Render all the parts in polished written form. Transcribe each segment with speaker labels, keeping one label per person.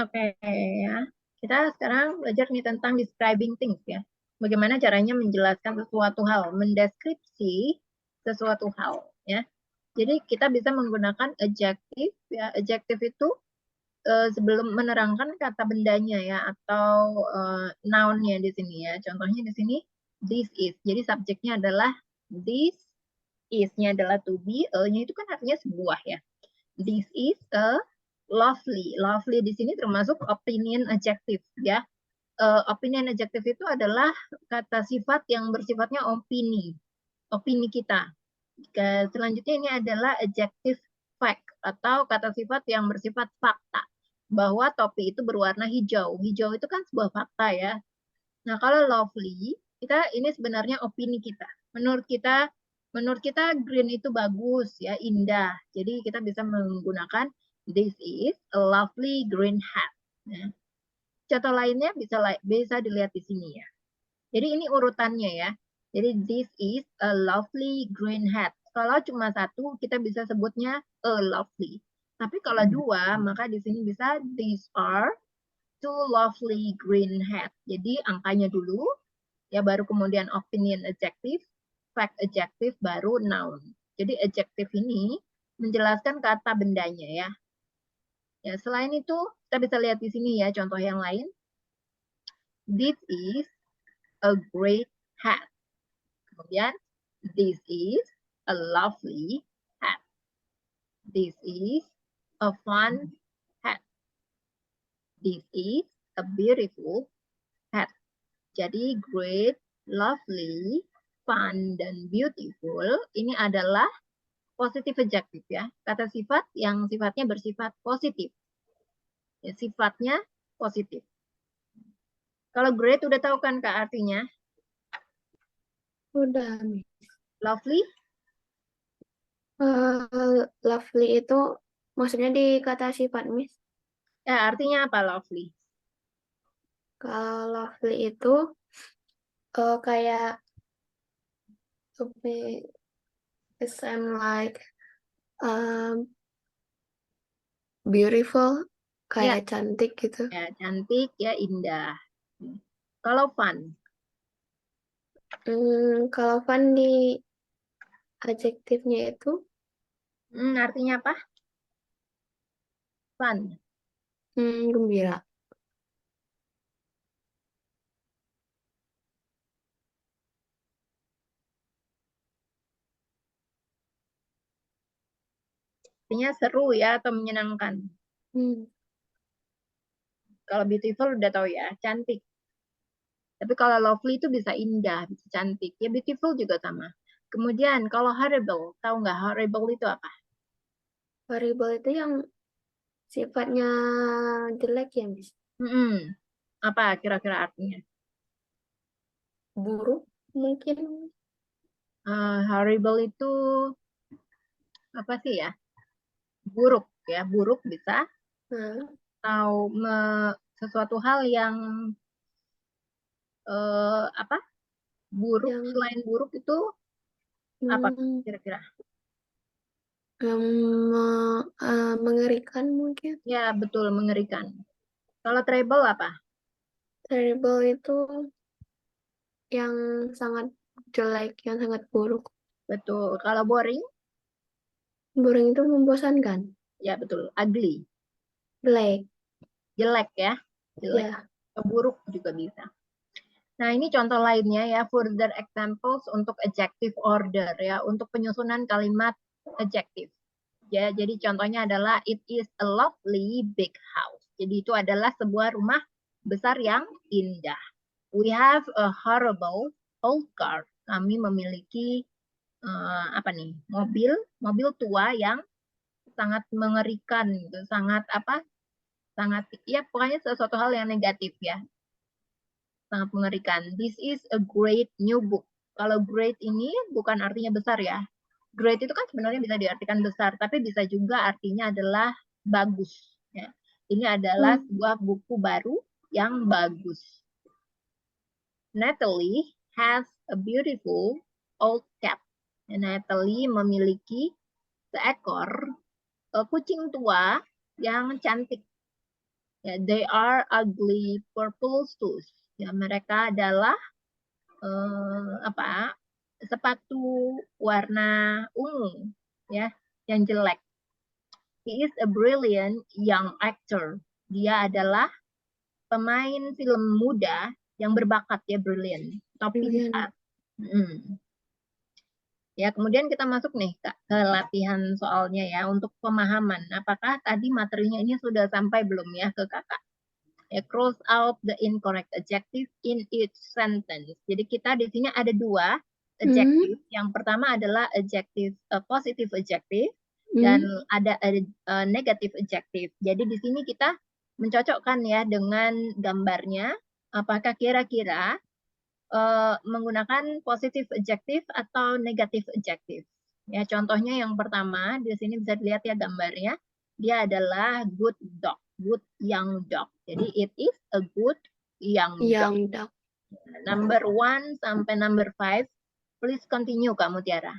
Speaker 1: Oke ya. Kita sekarang belajar nih tentang describing things ya. Bagaimana caranya menjelaskan sesuatu hal, mendeskripsi sesuatu hal ya. Jadi kita bisa menggunakan adjective ya. Adjective itu sebelum menerangkan kata bendanya ya atau noun-nya di sini ya. Contohnya di sini this is. Jadi subjeknya adalah this, is-nya adalah to be, nya itu kan artinya sebuah ya. This is a lovely. Lovely di sini termasuk opinion adjective ya. Opinion adjective itu adalah kata sifat yang bersifatnya opini. Opini kita. Selanjutnya ini adalah adjective fact atau kata sifat yang bersifat fakta. Bahwa topi itu berwarna hijau. Hijau itu kan sebuah fakta ya. Nah, kalau lovely, ini sebenarnya opini kita. Menurut kita green itu bagus ya, indah. Jadi kita bisa menggunakan this is a lovely green hat. Nah, contoh lainnya bisa dilihat di sini ya. Jadi ini urutannya ya. Jadi this is a lovely green hat. Kalau cuma satu, kita bisa sebutnya a lovely. Tapi kalau dua, maka di sini bisa these are two lovely green hat. Jadi angkanya dulu, ya baru kemudian opinion adjective, fact adjective, baru noun. Jadi adjective ini menjelaskan kata bendanya ya. Ya, selain itu kita bisa lihat di sini ya contoh yang lain. This is a great hat. Kemudian this is a lovely hat. This is a fun hat. This is a beautiful hat. Jadi great, lovely, fun, dan beautiful ini adalah positif adjective ya. Kata sifat yang sifatnya bersifat positif. Ya, sifatnya positif. Kalau great udah tahu kan Kak artinya?
Speaker 2: Udah, Miss.
Speaker 1: Lovely?
Speaker 2: Lovely itu maksudnya di kata sifat, Miss.
Speaker 1: Ya, artinya apa lovely?
Speaker 2: Kalau lovely itu kayak lebih same like um, beautiful,
Speaker 1: Ya,
Speaker 2: kayak cantik gitu.
Speaker 1: ya cantik, ya indah. Kalau fun?
Speaker 2: Kalau fun di adjektifnya itu
Speaker 1: Artinya apa? Fun.
Speaker 2: gembira.
Speaker 1: Artinya seru ya atau menyenangkan.
Speaker 2: Hmm.
Speaker 1: Kalau beautiful udah tahu ya, cantik. Tapi kalau lovely itu bisa indah, bisa cantik. Ya beautiful juga sama. Kemudian kalau horrible, tahu nggak horrible itu apa?
Speaker 2: Horrible itu yang sifatnya jelek ya, Miss.
Speaker 1: Hmm, apa kira-kira artinya?
Speaker 2: Buruk mungkin.
Speaker 1: Horrible itu apa sih ya? Buruk ya, buruk bisa.
Speaker 2: Nah,
Speaker 1: Atau sesuatu hal yang apa? Buruk,
Speaker 2: yang
Speaker 1: selain buruk itu apa
Speaker 2: hmm,
Speaker 1: kira-kira?
Speaker 2: yang mengerikan mungkin.
Speaker 1: Ya, betul, mengerikan. Kalau trouble apa?
Speaker 2: Terrible itu yang sangat jelek, yang sangat buruk.
Speaker 1: Betul. Kalau boring?
Speaker 2: Boring itu membosankan.
Speaker 1: Ya, betul. Ugly.
Speaker 2: Black,
Speaker 1: Jelek ya. Jelek.
Speaker 2: ya.
Speaker 1: Buruk juga bisa. Nah, ini contoh lainnya ya, further examples untuk adjective order ya, untuk penyusunan kalimat adjective. Ya, jadi contohnya adalah it is a lovely big house. Jadi itu adalah sebuah rumah besar yang indah. We have a horrible old car. Kami memiliki apa nih? Mobil tua yang sangat mengerikan gitu, sangat apa? Sangat ya pokoknya sesuatu hal yang negatif ya. Sangat mengerikan. This is a great new book. Kalau great ini bukan artinya besar ya. Great itu kan sebenarnya bisa diartikan besar, tapi bisa juga artinya adalah bagus. Ya. Ini adalah
Speaker 2: Hmm.
Speaker 1: sebuah buku baru yang bagus. Natalie has a beautiful old cat. Natalie memiliki seekor kucing tua yang cantik. Ya, they are ugly purple shoes. Ya, mereka adalah sepatu warna ungu, ya, yang jelek. He is a brilliant young actor. Dia adalah pemain film muda yang berbakat, ya, brilliant atau pintar. Ya, kemudian kita masuk nih Kak, ke latihan soalnya ya untuk pemahaman. Apakah tadi materinya ini sudah sampai belum ya ke Kakak? Ya, cross out the incorrect adjective in each sentence. Jadi kita di sini ada dua adjective. Yang pertama adalah adjective positive adjective dan ada negative adjective. Jadi di sini kita mencocokkan ya dengan gambarnya. Apakah kira-kira menggunakan positive adjective atau negative adjective? Ya, contohnya yang pertama di sini bisa dilihat ya gambarnya. Dia adalah good dog, good young dog. Jadi it is a good young dog. Number 1 sampai number 5. Please continue Kak Mutiara.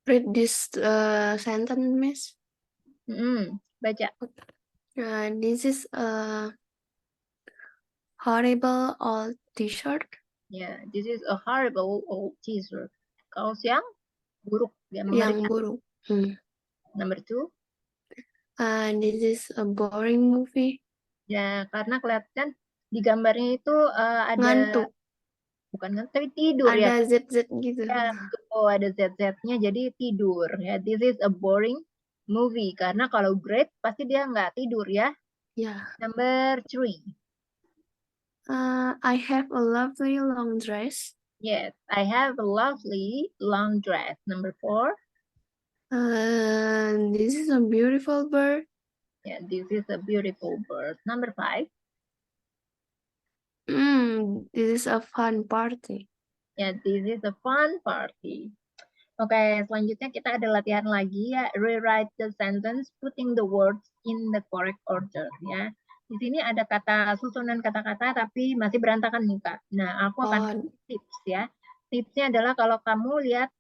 Speaker 2: Read this sentence, Miss.
Speaker 1: Baca.
Speaker 2: This is a horrible old t-shirt.
Speaker 1: Yeah, this is a horrible old t-shirt. Kaos yang buruk,
Speaker 2: yang buruk.
Speaker 1: Number 2.
Speaker 2: This is a boring movie.
Speaker 1: Ya, karena kelihatan di gambarnya itu ada
Speaker 2: ngantuk.
Speaker 1: Bukan ngantuk, tapi tidur ya.
Speaker 2: Ada ZZ gitu.
Speaker 1: Ya, betul, ada ZZ-nya jadi tidur. Ya, this is a boring movie karena kalau great pasti dia nggak tidur ya.
Speaker 2: Ya.
Speaker 1: Number 3.
Speaker 2: I have a lovely long dress.
Speaker 1: Yes, I have a lovely long dress. Number 4.
Speaker 2: This is a beautiful bird.
Speaker 1: Yeah, this is a beautiful bird. Number 5.
Speaker 2: This is a fun party.
Speaker 1: Yeah, this is a fun party. Oke, selanjutnya kita ada latihan lagi ya. Rewrite the sentence, putting the words in the correct order ya. Di sini ada susunan kata-kata tapi masih berantakan nih Kak. Nah, aku akan tips ya. Tipsnya adalah kalau kamu lihat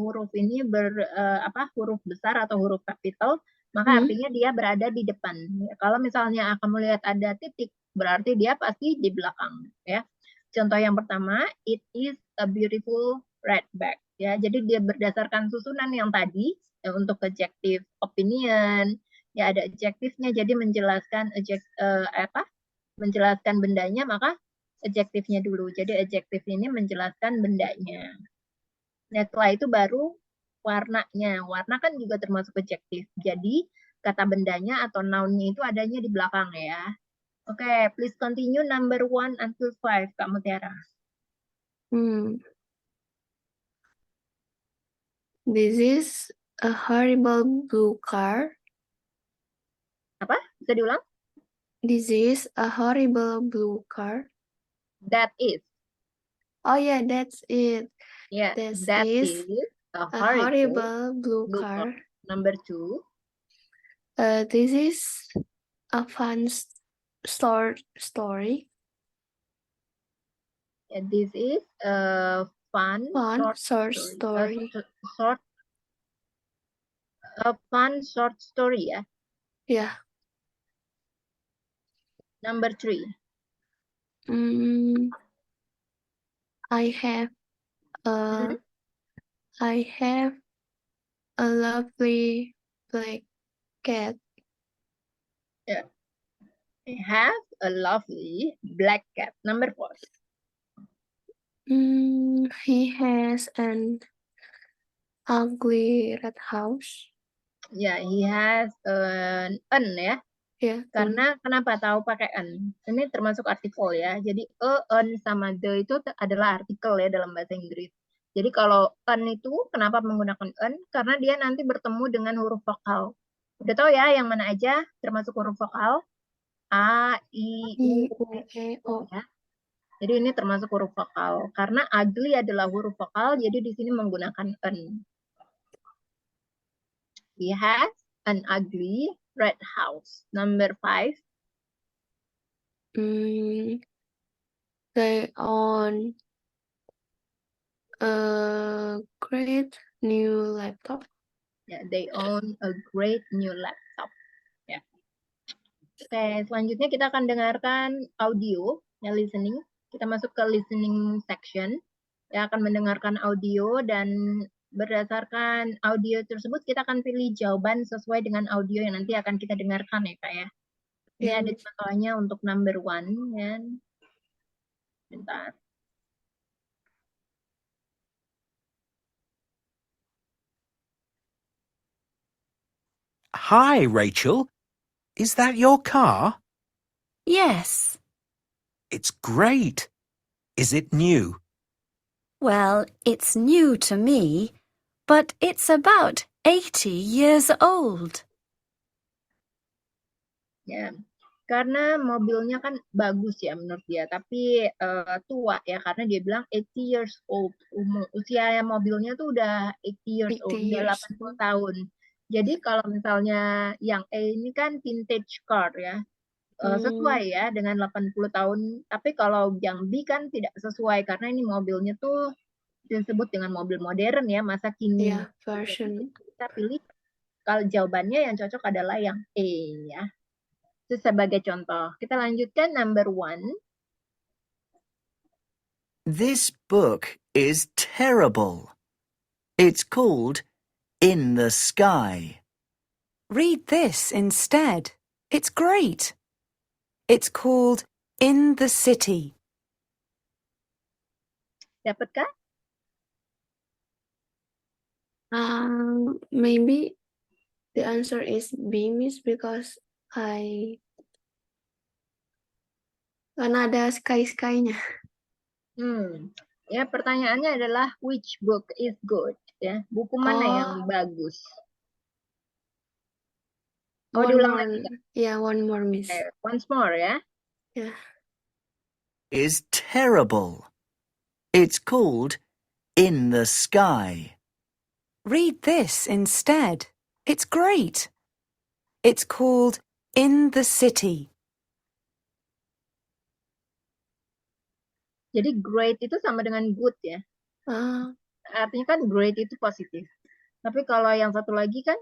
Speaker 1: huruf ini huruf besar atau huruf kapital, maka artinya dia berada di depan. Kalau misalnya kamu lihat ada titik, berarti dia pasti di belakang ya. Contoh yang pertama, it is a beautiful red bag. Ya, jadi dia berdasarkan susunan yang tadi ya, untuk adjective opinion, ya ada adjektifnya jadi menjelaskan menjelaskan bendanya maka adjektifnya dulu. Jadi adjektif ini menjelaskan bendanya. Nah, setelah itu baru warnanya. Warna kan juga termasuk adjektif. Jadi kata bendanya atau noun-nya itu adanya di belakang ya. Oke, please continue number 1 until 5 Kak Mutiara.
Speaker 2: This is a horrible blue car.
Speaker 1: Apa? Bisa diulang?
Speaker 2: This is a horrible blue car.
Speaker 1: That is.
Speaker 2: Oh yeah, that's it.
Speaker 1: Yeah,
Speaker 2: that is
Speaker 1: a
Speaker 2: horrible blue car.
Speaker 1: Number 2.
Speaker 2: This is a fun story.
Speaker 1: Yeah, this is a fun short story. A fun short story ya.
Speaker 2: Yeah.
Speaker 1: Number 3.
Speaker 2: I have a lovely black cat.
Speaker 1: Yeah. I have a lovely black cat. Number 4.
Speaker 2: He has an ugly red house.
Speaker 1: Ya, yeah, he has an ya.
Speaker 2: Yeah,
Speaker 1: karena kenapa tahu pakai an? Ini termasuk artikel ya. Jadi an sama the itu adalah artikel ya dalam bahasa Inggris. Jadi kalau an itu kenapa menggunakan an? Karena dia nanti bertemu dengan huruf vokal. Udah tahu ya yang mana aja termasuk huruf vokal? A, I, U, E, O ya. Jadi ini termasuk huruf vokal. Karena ugly adalah huruf vokal, jadi di sini menggunakan an. He has an ugly red house. Number 5.
Speaker 2: They own A great new laptop.
Speaker 1: Ya, they own a great new laptop. Ya. Oke, selanjutnya kita akan dengarkan audio, ya listening. Kita masuk ke listening section. Ya, akan mendengarkan audio dan berdasarkan audio tersebut kita akan pilih jawaban sesuai dengan audio yang nanti akan kita dengarkan ya Kak ya. Ini
Speaker 2: Ya,
Speaker 1: ada
Speaker 2: Miss.
Speaker 1: contohnya untuk number one ya. Bentar.
Speaker 3: Hi, Rachel. Is that your car?
Speaker 4: Yes.
Speaker 3: It's great. Is it new?
Speaker 4: Well, it's new to me, but it's about 80 years old.
Speaker 1: Ya, karena mobilnya kan bagus ya menurut dia, tapi tua ya karena dia bilang 80 years old. Usia mobilnya tuh udah 80 years
Speaker 2: 80
Speaker 1: old, udah
Speaker 2: years.
Speaker 1: 80 tahun. Jadi kalau misalnya yang A ini kan vintage car ya, sesuai ya dengan 80 tahun. Tapi kalau yang B kan tidak sesuai karena ini mobilnya tuh disebut dengan mobil modern ya, masa kini.
Speaker 2: Ya, version.
Speaker 1: Kita pilih kalau jawabannya yang cocok adalah yang A ya. Itu sebagai contoh. Kita lanjutkan number one.
Speaker 5: This book is terrible. It's called In the Sky.
Speaker 4: Read this instead. It's great. It's called In the City.
Speaker 1: Dapatkah?
Speaker 2: Maybe the answer is B, Miss, because karena ada sky-sky-nya.
Speaker 1: Ya, pertanyaannya adalah which book is good? Ya, buku mana yang bagus?
Speaker 2: One
Speaker 1: diulang
Speaker 2: more.
Speaker 1: lagi, Kak?
Speaker 2: Yeah, one more, Miss.
Speaker 1: Okay, once more ya.
Speaker 2: Yeah.
Speaker 5: Is terrible. It's called In the Sky.
Speaker 4: Read this instead. It's great. It's called In the City.
Speaker 1: Jadi great itu sama dengan good ya. Artinya kan great itu positif. Tapi kalau yang satu lagi kan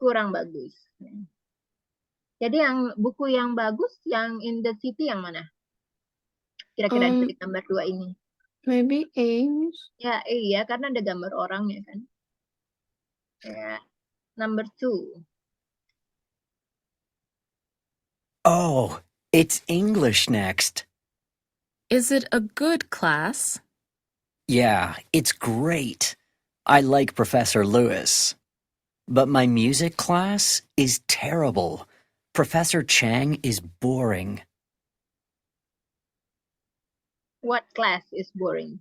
Speaker 1: kurang bagus. Jadi yang buku yang bagus, yang In the City yang mana? Kira-kira dari gambar dua ini.
Speaker 2: Maybe A, Miss.
Speaker 1: Ya, iya, karena ada gambar orangnya kan. Ya, number two.
Speaker 5: Oh, it's English next.
Speaker 6: Is it a good class?
Speaker 5: Yeah, it's great. I like Professor Lewis. But my music class is terrible. Professor Chang is boring.
Speaker 1: What class is boring?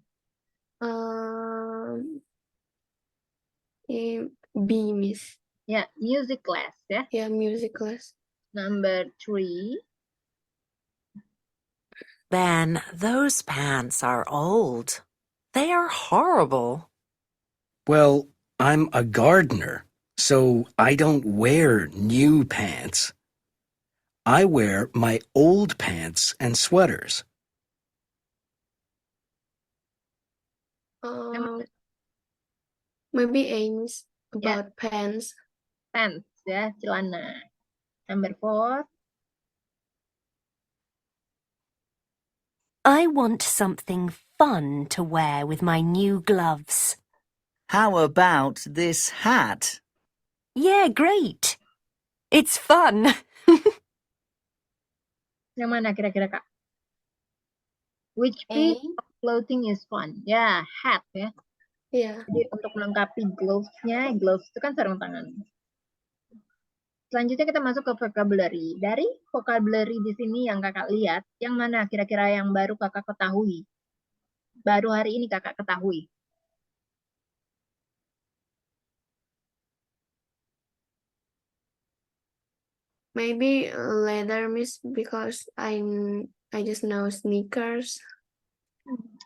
Speaker 2: B, Miss.
Speaker 1: Ya, music class ya.
Speaker 2: Yeah, music class.
Speaker 1: Number three.
Speaker 7: Ben, those pants are old. They are horrible.
Speaker 3: Well, I'm a gardener, so I don't wear new pants. I wear my old pants and sweaters.
Speaker 2: Maybe A, Miss. About pants.
Speaker 1: Pants ya, celana. Number four.
Speaker 8: I want something fun to wear with my new gloves.
Speaker 5: How about this hat?
Speaker 8: Yeah, great. It's fun.
Speaker 1: Yang mana kira-kira, Kak? Which piece of clothing is fun? Ya, hat ya.
Speaker 2: Iya.
Speaker 1: Jadi untuk melengkapi gloves-nya, gloves itu kan sarung tangan. Selanjutnya kita masuk ke vocabulary. Dari vocabulary di sini yang kakak lihat, yang mana kira-kira yang baru kakak ketahui? Baru hari ini kakak ketahui.
Speaker 2: Maybe leather, Miss, because I just know sneakers.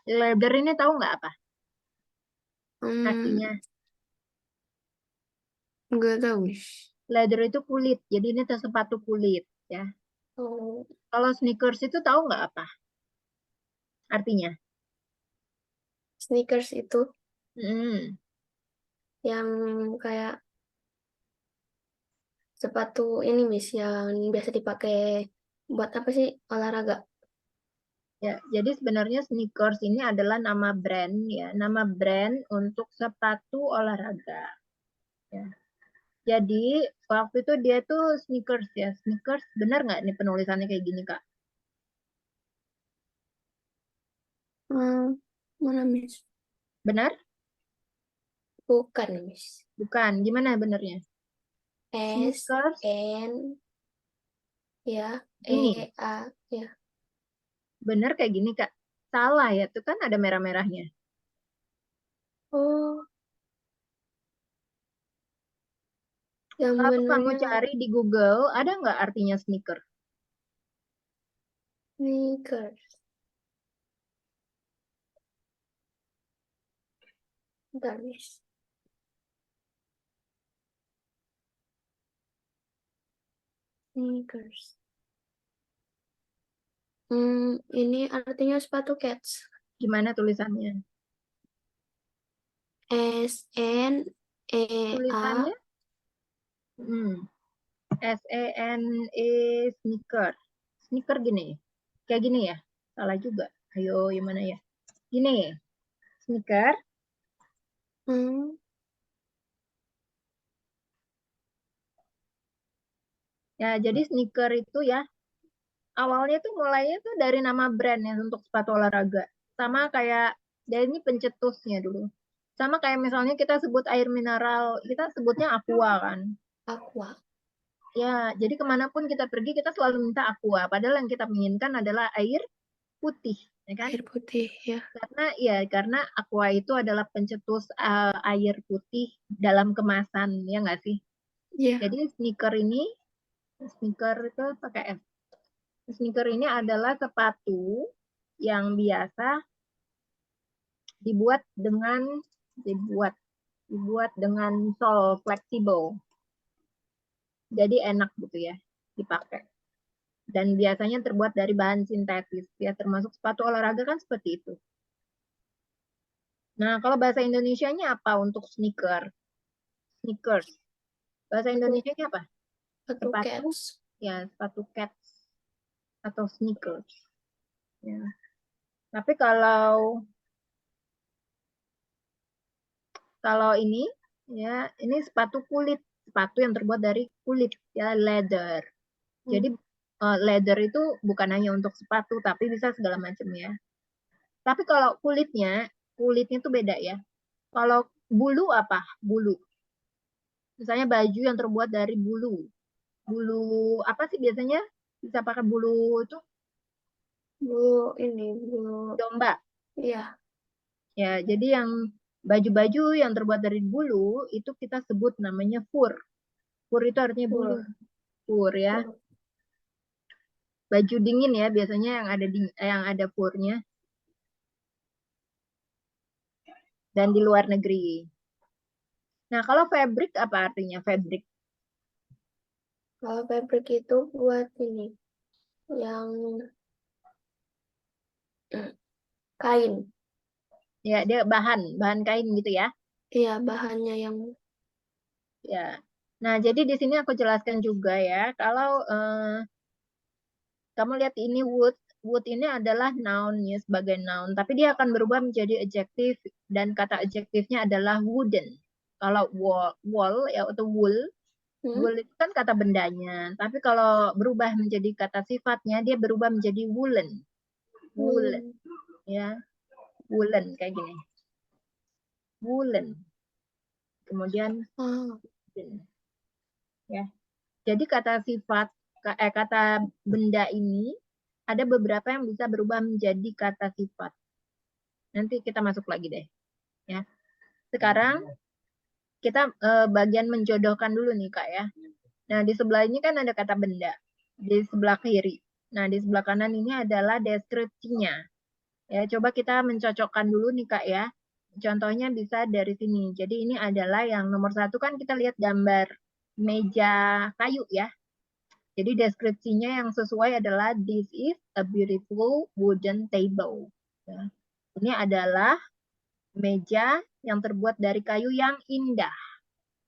Speaker 1: Leather ini tahu nggak apa? Artinya?
Speaker 2: Nggak tahu, Miss.
Speaker 1: Leather itu kulit, jadi ini sepatu kulit ya. Kalau sneakers itu tahu nggak apa? Artinya?
Speaker 2: Sneakers itu
Speaker 1: Hmm.
Speaker 2: yang kayak sepatu ini, Miss, yang biasa dipakai buat apa sih? Olahraga.
Speaker 1: Ya, jadi sebenarnya sneakers ini adalah nama brand ya, nama brand untuk sepatu olahraga. Ya. Jadi waktu itu dia tuh sneakers ya, sneakers benar nggak nih penulisannya kayak gini Kak?
Speaker 2: Mana, Miss?
Speaker 1: Benar?
Speaker 2: Bukan, Miss.
Speaker 1: Bukan, gimana benernya?
Speaker 2: S
Speaker 1: Sneakers
Speaker 2: N ya
Speaker 1: ini,
Speaker 2: A ya.
Speaker 1: bener kayak gini Kak? Salah ya, tuh kan ada merah-merahnya.
Speaker 2: Oh, yang
Speaker 1: Kalau kamu
Speaker 2: benernya
Speaker 1: cari di Google, ada nggak artinya sneaker?
Speaker 2: sneakers. Bentar, Miss. Sneakers. Ini artinya sepatu cats.
Speaker 1: Gimana tulisannya?
Speaker 2: S N E A.
Speaker 1: Tulisannya S-E-N-E sneaker. Sneaker gini. Kayak gini ya? Salah juga. Ayo, yang mana ya? Gini. Sneaker.
Speaker 2: Hmm,
Speaker 1: Ya, jadi sneaker itu ya, awalnya tuh mulainya tuh dari nama brand ya untuk sepatu olahraga. Sama kayak, dia ini pencetusnya dulu. Sama kayak misalnya kita sebut air mineral, kita sebutnya Aqua kan.
Speaker 2: Aqua.
Speaker 1: Ya, jadi kemanapun kita pergi, kita selalu minta Aqua. Padahal yang kita inginkan adalah air putih, ya kan?
Speaker 2: Air putih ya.
Speaker 1: Karena Aqua itu adalah pencetus air putih dalam kemasan, ya nggak sih?
Speaker 2: Iya.
Speaker 1: Jadi sneaker itu pakai F. Sneaker ini adalah sepatu yang biasa dibuat dengan sol fleksibel. Jadi enak gitu ya dipakai. Dan biasanya terbuat dari bahan sintetis ya, termasuk sepatu olahraga kan seperti itu. Nah, kalau bahasa Indonesianya apa untuk sneaker? Sneakers. Bahasa Indonesianya apa?
Speaker 2: Sepatu
Speaker 1: Sepatu,
Speaker 2: cats.
Speaker 1: ya sepatu cats atau sneakers. Ya. Tapi kalau ini ya ini sepatu kulit, sepatu yang terbuat dari kulit ya, leather. Jadi leather itu bukan hanya untuk sepatu tapi bisa segala macam ya. Tapi kalau kulitnya tuh beda ya. Kalau bulu apa? Bulu. Misalnya baju yang terbuat dari bulu. Bulu apa sih biasanya? Bisa pakai bulu itu
Speaker 2: Bulu
Speaker 1: domba.
Speaker 2: iya.
Speaker 1: Ya, jadi yang baju-baju yang terbuat dari bulu itu kita sebut namanya fur. Fur itu artinya bulu. Fur ya. Baju dingin ya biasanya yang ada furnya. Dan di luar negeri. Nah, kalau fabric apa artinya fabric?
Speaker 2: Kalau fabric itu buat ini yang kain.
Speaker 1: Ya, dia bahan kain gitu ya.
Speaker 2: Iya, bahannya yang
Speaker 1: Ya. Nah, jadi di sini aku jelaskan juga ya, kalau kamu lihat ini wood, wood ini adalah noun ya, sebagai noun, tapi dia akan berubah menjadi adjektif dan kata adjektifnya adalah wooden. Kalau wool ya atau wool, wool itu kan kata bendanya, tapi kalau berubah menjadi kata sifatnya dia berubah menjadi woolen. Woolen ya. Woolen kayak gini. Woolen. Kemudian ya. Jadi kata benda ini ada beberapa yang bisa berubah menjadi kata sifat. Nanti kita masuk lagi deh. Ya. Sekarang kita bagian menjodohkan dulu nih Kak ya. Nah, di sebelah ini kan ada kata benda. Di sebelah kiri. Nah, di sebelah kanan ini adalah deskripsinya. Ya, coba kita mencocokkan dulu nih Kak ya. Contohnya bisa dari sini. Jadi ini adalah yang nomor 1 kan kita lihat gambar meja kayu ya. Jadi deskripsinya yang sesuai adalah this is a beautiful wooden table. Ya. Ini adalah Meja yang terbuat dari kayu yang indah.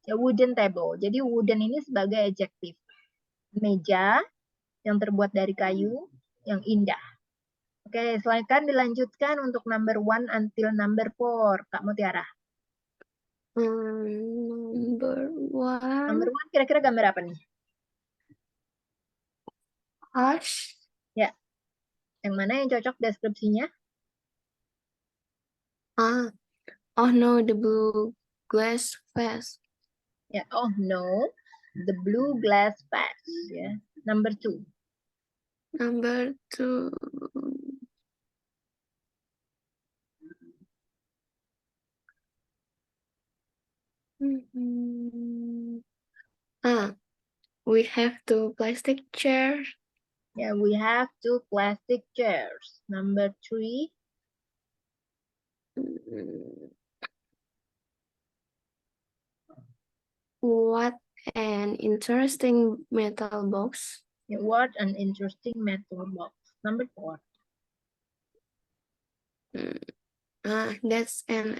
Speaker 1: A wooden table. Jadi wooden ini sebagai adjektif. Meja yang terbuat dari kayu yang indah. Oke, silakan dilanjutkan untuk number 1 until number 4. Kak Mutiara.
Speaker 2: Number
Speaker 1: Number 1
Speaker 2: 1,
Speaker 1: kira-kira gambar apa nih?
Speaker 2: hush.
Speaker 1: Ya. Yang mana yang cocok deskripsinya?
Speaker 2: Oh no, the blue glass vase.
Speaker 1: Ya, oh no, the blue glass vase. Ya. Number 2.
Speaker 2: Number 2, we have 2 plastic chairs.
Speaker 1: Yeah, we have 2 plastic chairs. Number 3.
Speaker 2: What an interesting metal box.
Speaker 1: Yeah, what an interesting metal box. Number 4.
Speaker 2: That's an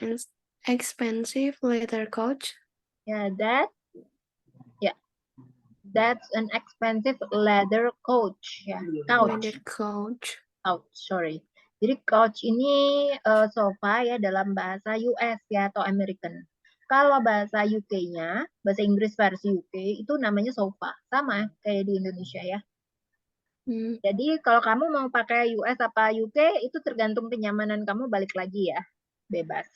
Speaker 2: expensive leather couch.
Speaker 1: Yeah, that's an expensive leather couch. Ya,
Speaker 2: Leather
Speaker 1: couch.
Speaker 2: couch.
Speaker 1: Sorry. Jadi couch ini sofa ya dalam bahasa US ya atau American. Kalau bahasa UK-nya, bahasa Inggris versi UK itu namanya sofa. Sama kayak di Indonesia ya. Jadi kalau kamu mau pakai US apa UK itu tergantung kenyamanan kamu, balik lagi ya. Bebas.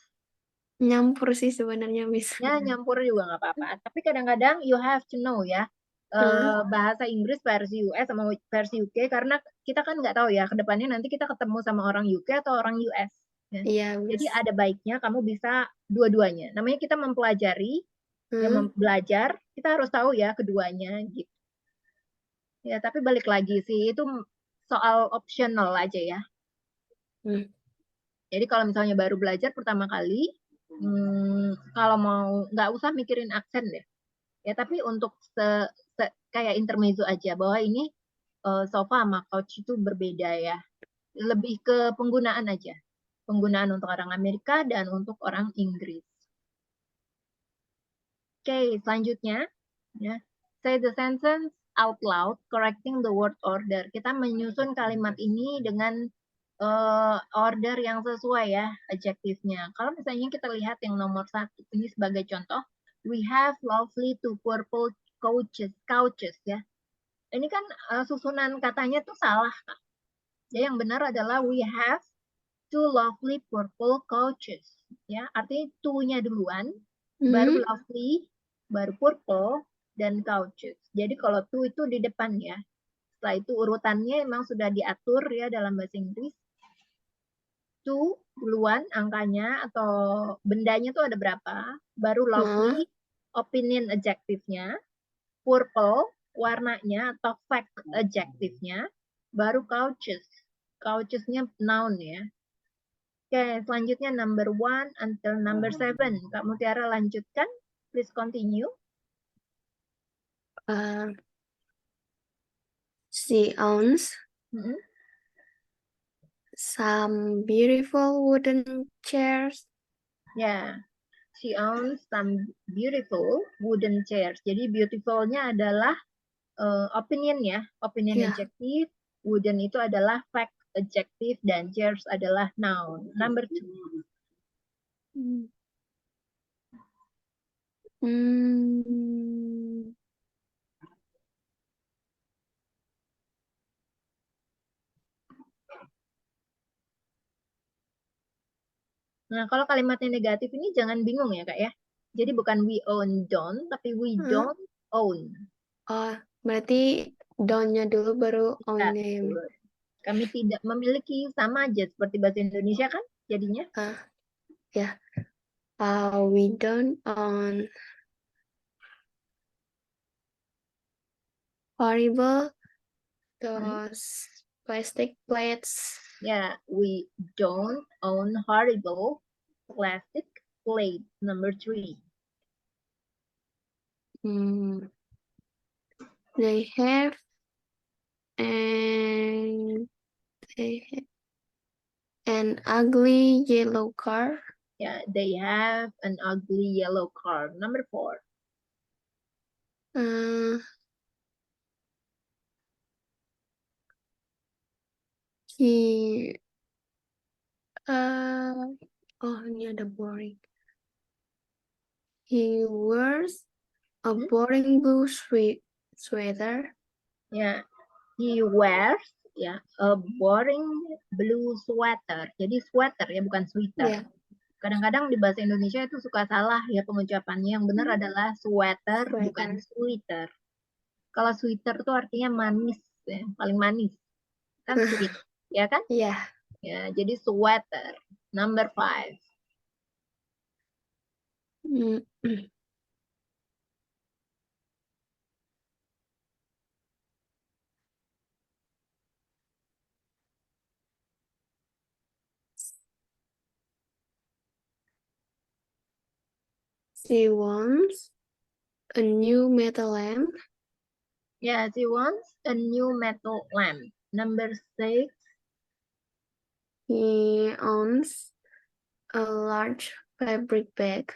Speaker 2: Nyampur sih sebenarnya bisa.
Speaker 1: Ya nyampur juga nggak apa-apa. Tapi kadang-kadang you have to know ya. Bahasa Inggris versi US sama versi UK karena kita kan nggak tahu ya kedepannya nanti kita ketemu sama orang UK atau orang US. Ya.
Speaker 2: Iya,
Speaker 1: Jadi ada baiknya kamu bisa dua-duanya. Namanya kita mempelajari, ya belajar, kita harus tahu ya keduanya gitu. Ya tapi balik lagi sih itu soal optional aja ya. Jadi kalau misalnya baru belajar pertama kali, kalau mau nggak usah mikirin aksen deh. Ya tapi untuk kayak intermezzo aja bahwa ini sofa sama couch itu berbeda ya. Lebih ke penggunaan aja. Penggunaan untuk orang Amerika dan untuk orang Inggris. Oke, selanjutnya ya. Say the sentence out loud correcting the word order. Kita menyusun kalimat ini dengan order yang sesuai ya adjektifnya. Kalau misalnya kita lihat yang nomor 1 ini sebagai contoh, we have lovely two purple couches ya. Ini kan susunan katanya tuh salah, Kak. Ya, yang benar adalah we have two lovely purple couches. Ya, artinya two-nya duluan, baru lovely, baru purple, dan couches. Jadi kalau two itu di depan ya. Setelah itu urutannya memang sudah diatur ya dalam bahasa Inggris. Two duluan angkanya atau bendanya tuh ada berapa, baru lovely, opinion adjektifnya, purple, warnanya atau fact adjektifnya, baru couches. Couchesnya noun ya. Oke, selanjutnya number 1 until number 7. Kak Mutiara lanjutkan. Please continue.
Speaker 2: She owns some beautiful wooden chairs.
Speaker 1: Ya, she owns some beautiful wooden chairs. Jadi beautiful-nya adalah opinion ya, opinion adjective. Wooden itu adalah fact adjective dan chairs adalah noun. Number 2. Nah, kalau kalimatnya negatif ini jangan bingung ya, Kak ya. Jadi bukan we own don't, tapi we don't own.
Speaker 2: Oh, berarti don't-nya dulu baru own-nya.
Speaker 1: Kami tidak memiliki, sama aja seperti bahasa Indonesia kan jadinya.
Speaker 2: Ya. We don't own horrible those plastic plates.
Speaker 1: Yeah, we don't own horrible plastic plates. Number 3.
Speaker 2: They have an ugly yellow car.
Speaker 1: Ya, they have an ugly yellow car. Number 4.
Speaker 2: He ini ada boring. He wears a boring blue sweater.
Speaker 1: Ya, he wears a boring blue sweater. Jadi sweater ya, bukan sweater.
Speaker 2: Yeah.
Speaker 1: Kadang-kadang di bahasa Indonesia itu suka salah ya pengucapannya. Yang benar adalah sweater, bukan sweater. Kalau sweater itu artinya manis, ya, paling manis. Kan sweet, ya kan?
Speaker 2: Yeah.
Speaker 1: Ya, jadi sweater. Number 5.
Speaker 2: She wants a new metal lamp.
Speaker 1: Yeah, she wants a new metal lamp. Number 6.
Speaker 2: He owns a large fabric bag.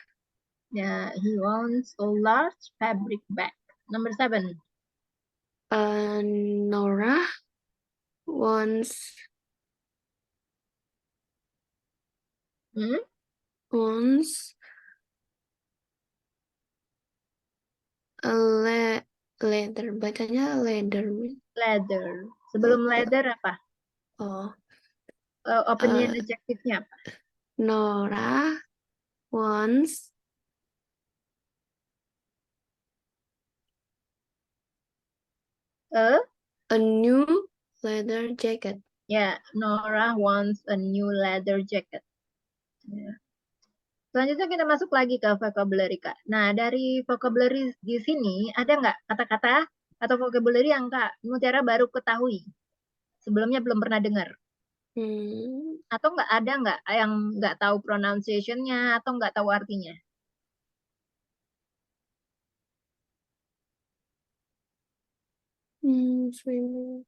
Speaker 1: Yeah, he wants a large fabric bag. Number 7.
Speaker 2: Nora wants a leather. Bacanya leather.
Speaker 1: Leather. Sebelum leather apa? Opinion adjective-nya apa?
Speaker 2: Nora wants a new leather jacket.
Speaker 1: Ya, Nora wants a new leather jacket. Ya. Selanjutnya kita masuk lagi ke vocabulary, Kak. Nah, dari vocabulary di sini, ada nggak kata-kata atau vocabulary yang Kak Mutiara baru ketahui? Sebelumnya belum pernah dengar? Atau ada nggak yang nggak tahu pronunciation-nya atau nggak tahu artinya?
Speaker 2: Swimming.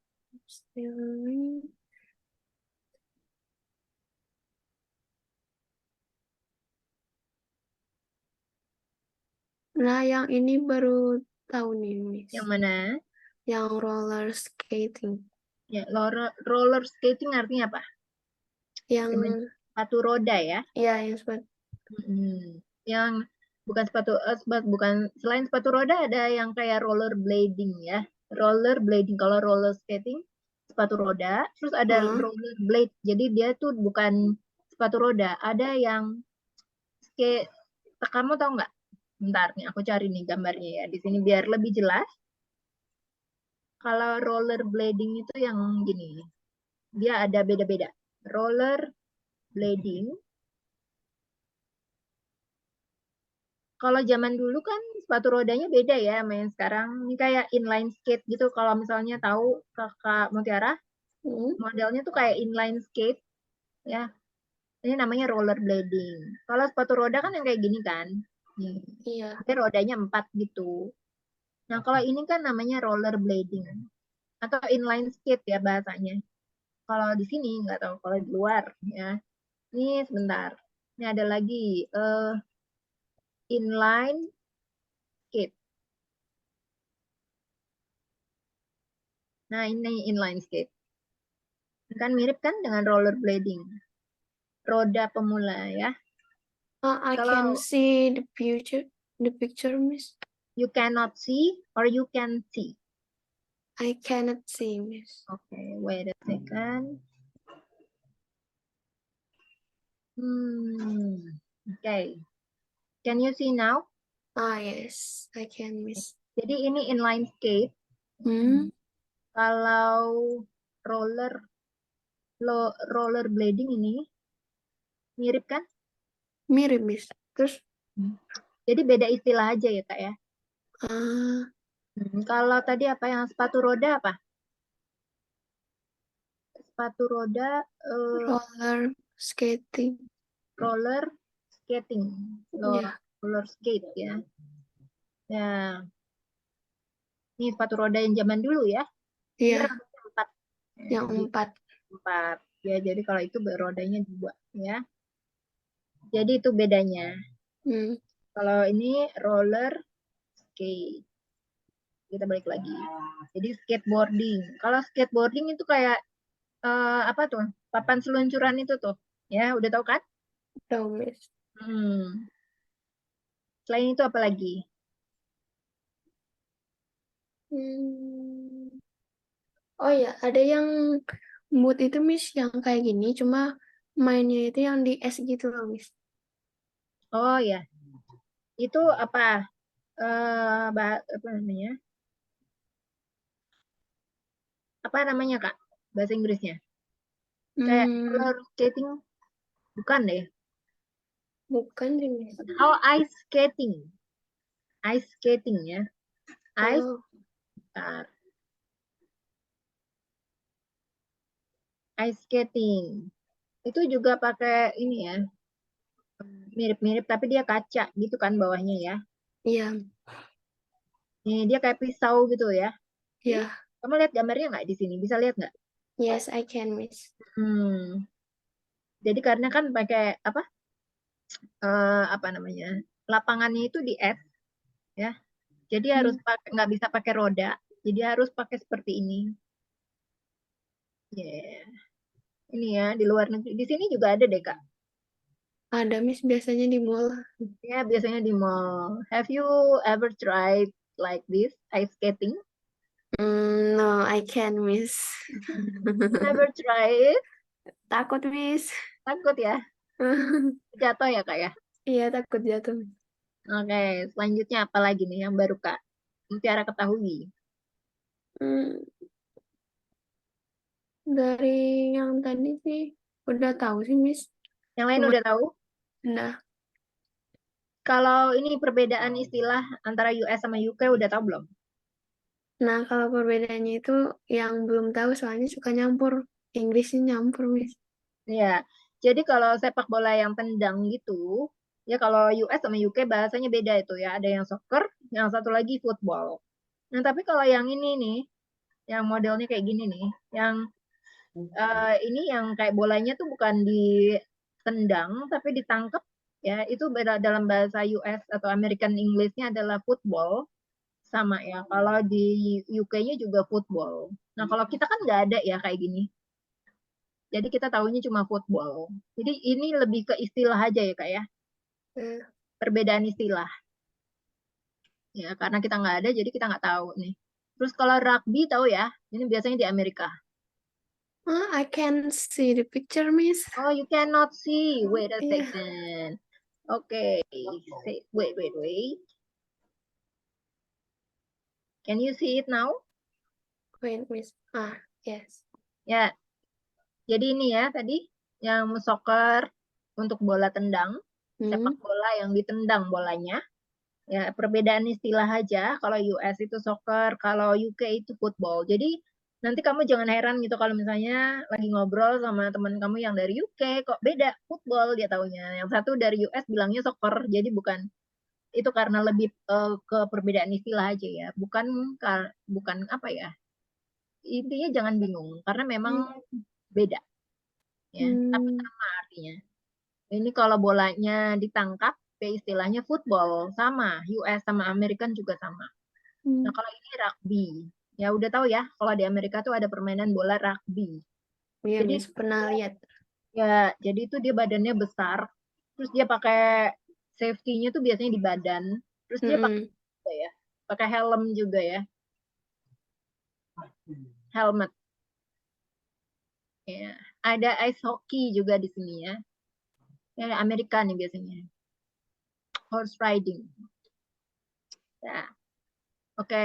Speaker 2: Nah, yang ini baru tahu nih, Miss.
Speaker 1: Yang mana?
Speaker 2: Yang roller skating.
Speaker 1: Ya, roller skating artinya apa?
Speaker 2: Yang
Speaker 1: sepatu roda ya?
Speaker 2: Iya, yang sepatu.
Speaker 1: Yang bukan sepatu, bukan selain sepatu roda ada yang kayak roller blading ya. Roller blading, kalau roller skating sepatu roda, terus ada roller blade. Jadi dia tuh bukan sepatu roda, ada yang skate. Kamu tahu nggak? Bentar nih, aku cari nih gambarnya ya di sini biar lebih jelas. Kalau roller blading itu yang gini, dia ada beda-beda. Roller blading. Kalau zaman dulu kan sepatu rodanya beda ya sama yang sekarang. Ini kayak inline skate gitu. Kalau misalnya tahu Kakak Mutiara, modelnya tuh kayak inline skate ya. Ini namanya roller blading. Kalau sepatu roda kan yang kayak gini kan.
Speaker 2: Iya.
Speaker 1: Tapi rodanya 4 gitu. Nah, kalau ini kan namanya roller blading atau inline skate ya bahasanya. Kalau di sini nggak tahu, kalau di luar ya. Ini sebentar. Ini ada lagi inline skate. Nah, ini inline skate. Kan mirip kan dengan roller blading. Roda pemula ya.
Speaker 2: I can see the picture, Miss.
Speaker 1: You cannot see or you can see?
Speaker 2: I cannot see, Miss.
Speaker 1: Okay, wait a second. Okay. Can you see now?
Speaker 2: Yes, I can, Miss.
Speaker 1: Jadi ini inline skate. Kalau roller blading ini mirip kan?
Speaker 2: Mirip, Miss. Terus?
Speaker 1: Jadi beda istilah aja ya, Kak ya? Kalau tadi apa yang sepatu roda apa? Sepatu roda
Speaker 2: roller skating.
Speaker 1: Roller skating. Roller skate ya. Ya. Ini sepatu roda yang zaman dulu ya?
Speaker 2: Iya.
Speaker 1: Yang 4. Ya, jadi kalau itu rodanya 2 ya. Jadi itu bedanya.
Speaker 2: Hmm.
Speaker 1: Kalau ini roller skate. Kita balik lagi. Jadi skateboarding. Kalau skateboarding itu kayak apa tuh? Papan seluncuran itu tuh. Ya, udah tahu kan?
Speaker 2: Tahu, Miss.
Speaker 1: Hmm. Selain itu apa lagi?
Speaker 2: Hmm. Oh ya, ada yang mood itu, Miss, yang kayak gini, cuma mainnya itu yang di es gitu loh, Miss.
Speaker 1: Oh ya, itu apa? Apa namanya? Apa namanya, Kak? Bahasa Inggrisnya? Kayak
Speaker 2: Hmm,
Speaker 1: roller skating bukan deh.
Speaker 2: bukan sih, Miss.
Speaker 1: Oh, ice skating. Ice skating ya. Ice,
Speaker 2: Oh,
Speaker 1: bentar. Ice skating. Itu juga pakai ini ya, mirip-mirip tapi dia kaca gitu kan bawahnya ya.
Speaker 2: iya,
Speaker 1: Nih, dia kayak pisau gitu ya. Nih,
Speaker 2: iya.
Speaker 1: kamu lihat gambarnya nggak di sini? Bisa lihat nggak?
Speaker 2: Yes, I can, Miss.
Speaker 1: Hmm. Jadi karena kan pakai apa namanya? Lapangannya itu di es ya. Jadi harus
Speaker 2: Hmm.
Speaker 1: pakai nggak bisa pakai roda. Jadi harus pakai seperti ini. Ya, ini ya di luar negeri. Di sini juga ada deh, Kak.
Speaker 2: Ada, Miss, biasanya di mall.
Speaker 1: Ya, biasanya di mall. Have you ever tried like this ice skating?
Speaker 2: No, I can, Miss.
Speaker 1: Never try it?
Speaker 2: Takut, Miss.
Speaker 1: Takut ya? Jatuh ya, Kak ya?
Speaker 2: Iya, takut jatuh, Miss.
Speaker 1: Oke, selanjutnya apa lagi nih yang baru, Kak? Mutiara ketahui.
Speaker 2: Hmm, dari yang tadi sih udah tahu sih, Miss.
Speaker 1: Yang lain
Speaker 2: Cuma
Speaker 1: udah tahu?
Speaker 2: udah.
Speaker 1: Kalau ini perbedaan istilah antara US sama UK udah tahu belum?
Speaker 2: Nah, kalau perbedaannya itu yang belum tahu soalnya suka nyampur. Inggrisnya nyampur, Miss.
Speaker 1: Ya, jadi kalau sepak bola yang tendang gitu, ya kalau US sama UK bahasanya beda itu ya. Ada yang soccer, yang satu lagi football. Nah, tapi kalau yang ini nih, yang modelnya kayak gini nih, yang ini yang kayak bolanya tuh bukan ditendang, tapi ditangkap, ya itu beda dalam bahasa US atau American Englishnya adalah football, sama ya. Kalau di UK-nya juga football. Nah, kalau kita kan nggak ada ya kayak gini. Jadi kita tahunya cuma football. Jadi ini lebih ke istilah aja ya kak ya,
Speaker 2: Hmm.
Speaker 1: perbedaan istilah. Ya karena kita nggak ada, jadi kita nggak tahu nih. Terus kalau rugby tahu ya, ini biasanya di Amerika.
Speaker 2: I can see the picture, Miss.
Speaker 1: Oh, you cannot see. Wait a
Speaker 2: Iya.
Speaker 1: second. Okay. Wait. Can you see it now?
Speaker 2: Wait, Miss. Yes.
Speaker 1: Ya. Jadi ini ya tadi yang soccer untuk bola tendang, sepak
Speaker 2: Hmm.
Speaker 1: bola yang ditendang bolanya. Ya, perbedaan istilah aja. Kalau US itu soccer, kalau UK itu football. Jadi nanti kamu jangan heran gitu kalau misalnya lagi ngobrol sama teman kamu yang dari UK, kok beda football dia taunya. Yang satu dari US bilangnya soccer. Jadi bukan itu karena lebih ke perbedaan istilah aja ya. Bukan apa ya. Intinya jangan bingung karena memang beda ya. Tapi
Speaker 2: Hmm.
Speaker 1: sama artinya. Ini kalau bolanya ditangkap, ya istilahnya football sama US sama Amerikan juga sama. Nah,
Speaker 2: Hmm.
Speaker 1: kalau ini rugby. Ya udah tahu ya, kalau di Amerika tuh ada permainan bola rugby.
Speaker 2: Iya,
Speaker 1: Jadi
Speaker 2: Miss. Pernah lihat.
Speaker 1: jadi itu dia badannya besar, terus dia pakai safety-nya tuh biasanya di badan, terus dia pakai
Speaker 2: Mm-mm.
Speaker 1: juga ya, pakai helm juga ya, helmet. Ya, ada ice hockey juga di sini ya. Ya Amerika nih biasanya. Horse riding. Nah, oke,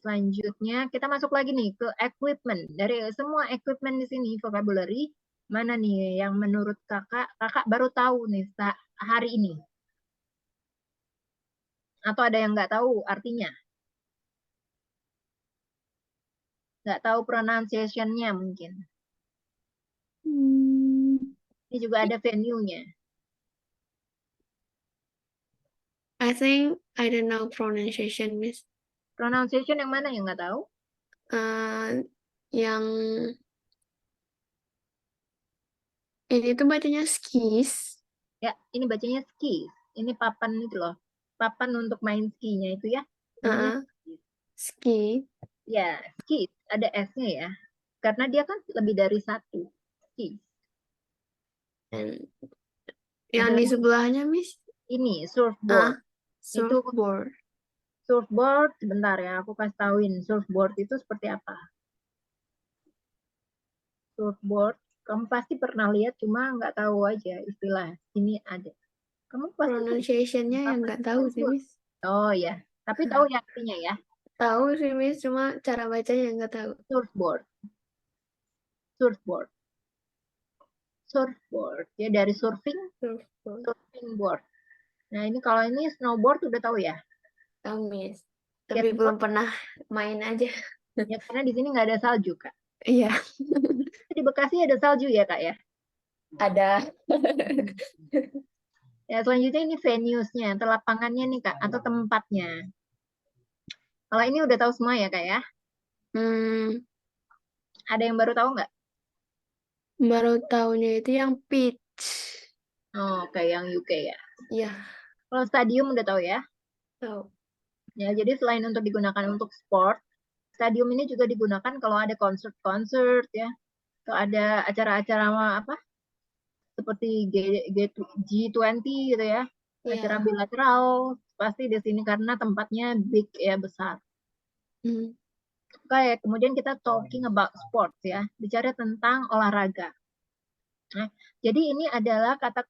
Speaker 1: selanjutnya kita masuk lagi nih ke equipment. Dari semua equipment di sini vocabulary, mana nih yang menurut kakak baru tahu nih hari ini? Atau ada yang nggak tahu artinya? Nggak tahu pronunciation-nya mungkin.
Speaker 2: Hmm.
Speaker 1: Ini juga ada venue-nya.
Speaker 2: I think I don't know pronunciation, Miss.
Speaker 1: Pronunciation yang mana yang nggak tahu?
Speaker 2: Yang ini tuh bacanya skis.
Speaker 1: Ya, ini bacanya skis. Ini papan itu loh. Papan untuk main skinya itu ya. Namanya skis.
Speaker 2: Ski.
Speaker 1: Ya, skis. Ada S-nya ya. Karena dia kan lebih dari satu. Skis.
Speaker 2: Dan yang
Speaker 1: Ada
Speaker 2: di sebelahnya, Miss?
Speaker 1: ini surfboard. Itu
Speaker 2: Surfboard.
Speaker 1: surfboard, sebentar ya, aku kasih tauin. Surfboard itu seperti apa? Surfboard, kamu pasti pernah lihat, cuma nggak tahu aja istilah. Ini ada. Kamu pasti
Speaker 2: Pronunciation-nya yang nggak tahu sih, Miss.
Speaker 1: Oh ya, tapi tahu ya artinya ya.
Speaker 2: Tahu sih, Miss, cuma cara bacanya yang nggak tahu.
Speaker 1: Surfboard. Surfboard. Surfboard. Ya dari surfing,
Speaker 2: Surfboard.
Speaker 1: surfing board. Nah ini kalau ini snowboard udah tahu ya.
Speaker 2: Tahu, Miss. Tapi
Speaker 1: Skateboard,
Speaker 2: belum pernah main aja.
Speaker 1: ya karena di sini nggak ada salju Kak.
Speaker 2: Iya,
Speaker 1: Di Bekasi ada salju ya Kak ya.
Speaker 2: ada.
Speaker 1: Ya selanjutnya ini venues-nya, atau lapangannya nih Kak, atau tempatnya. Kalau ini udah tahu semua ya Kak ya. Ada yang baru tahu nggak?
Speaker 2: Baru tahunya itu yang pitch.
Speaker 1: Oh, kayak yang UK ya.
Speaker 2: Iya,
Speaker 1: Kalau stadium udah tahu ya.
Speaker 2: tahu.
Speaker 1: Ya, jadi selain untuk digunakan untuk sport, stadium ini juga digunakan kalau ada konsert-konsert ya. Kalau ada acara-acara apa? Seperti G20 gitu ya. Acara
Speaker 2: Iya.
Speaker 1: bilateral pasti di sini karena tempatnya big ya, besar.
Speaker 2: Hmm.
Speaker 1: Oke, kemudian kita talking about sports ya. Bicara tentang olahraga. Nah, jadi ini adalah kata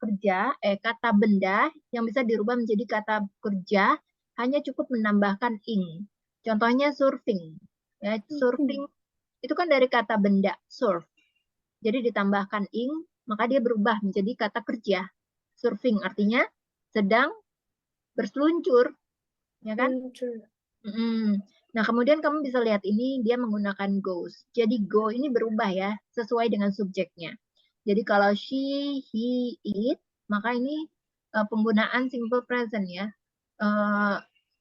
Speaker 1: benda yang bisa dirubah menjadi kata kerja hanya cukup menambahkan ing. Contohnya surfing. Ya, surfing itu kan dari kata benda surf. Jadi ditambahkan ing, maka dia berubah menjadi kata kerja. Surfing artinya sedang berseluncur, ya kan? Nah, kemudian kamu bisa lihat ini dia menggunakan goes. Jadi go ini berubah ya, sesuai dengan subjeknya. Jadi kalau she, he, it, maka ini penggunaan simple present ya.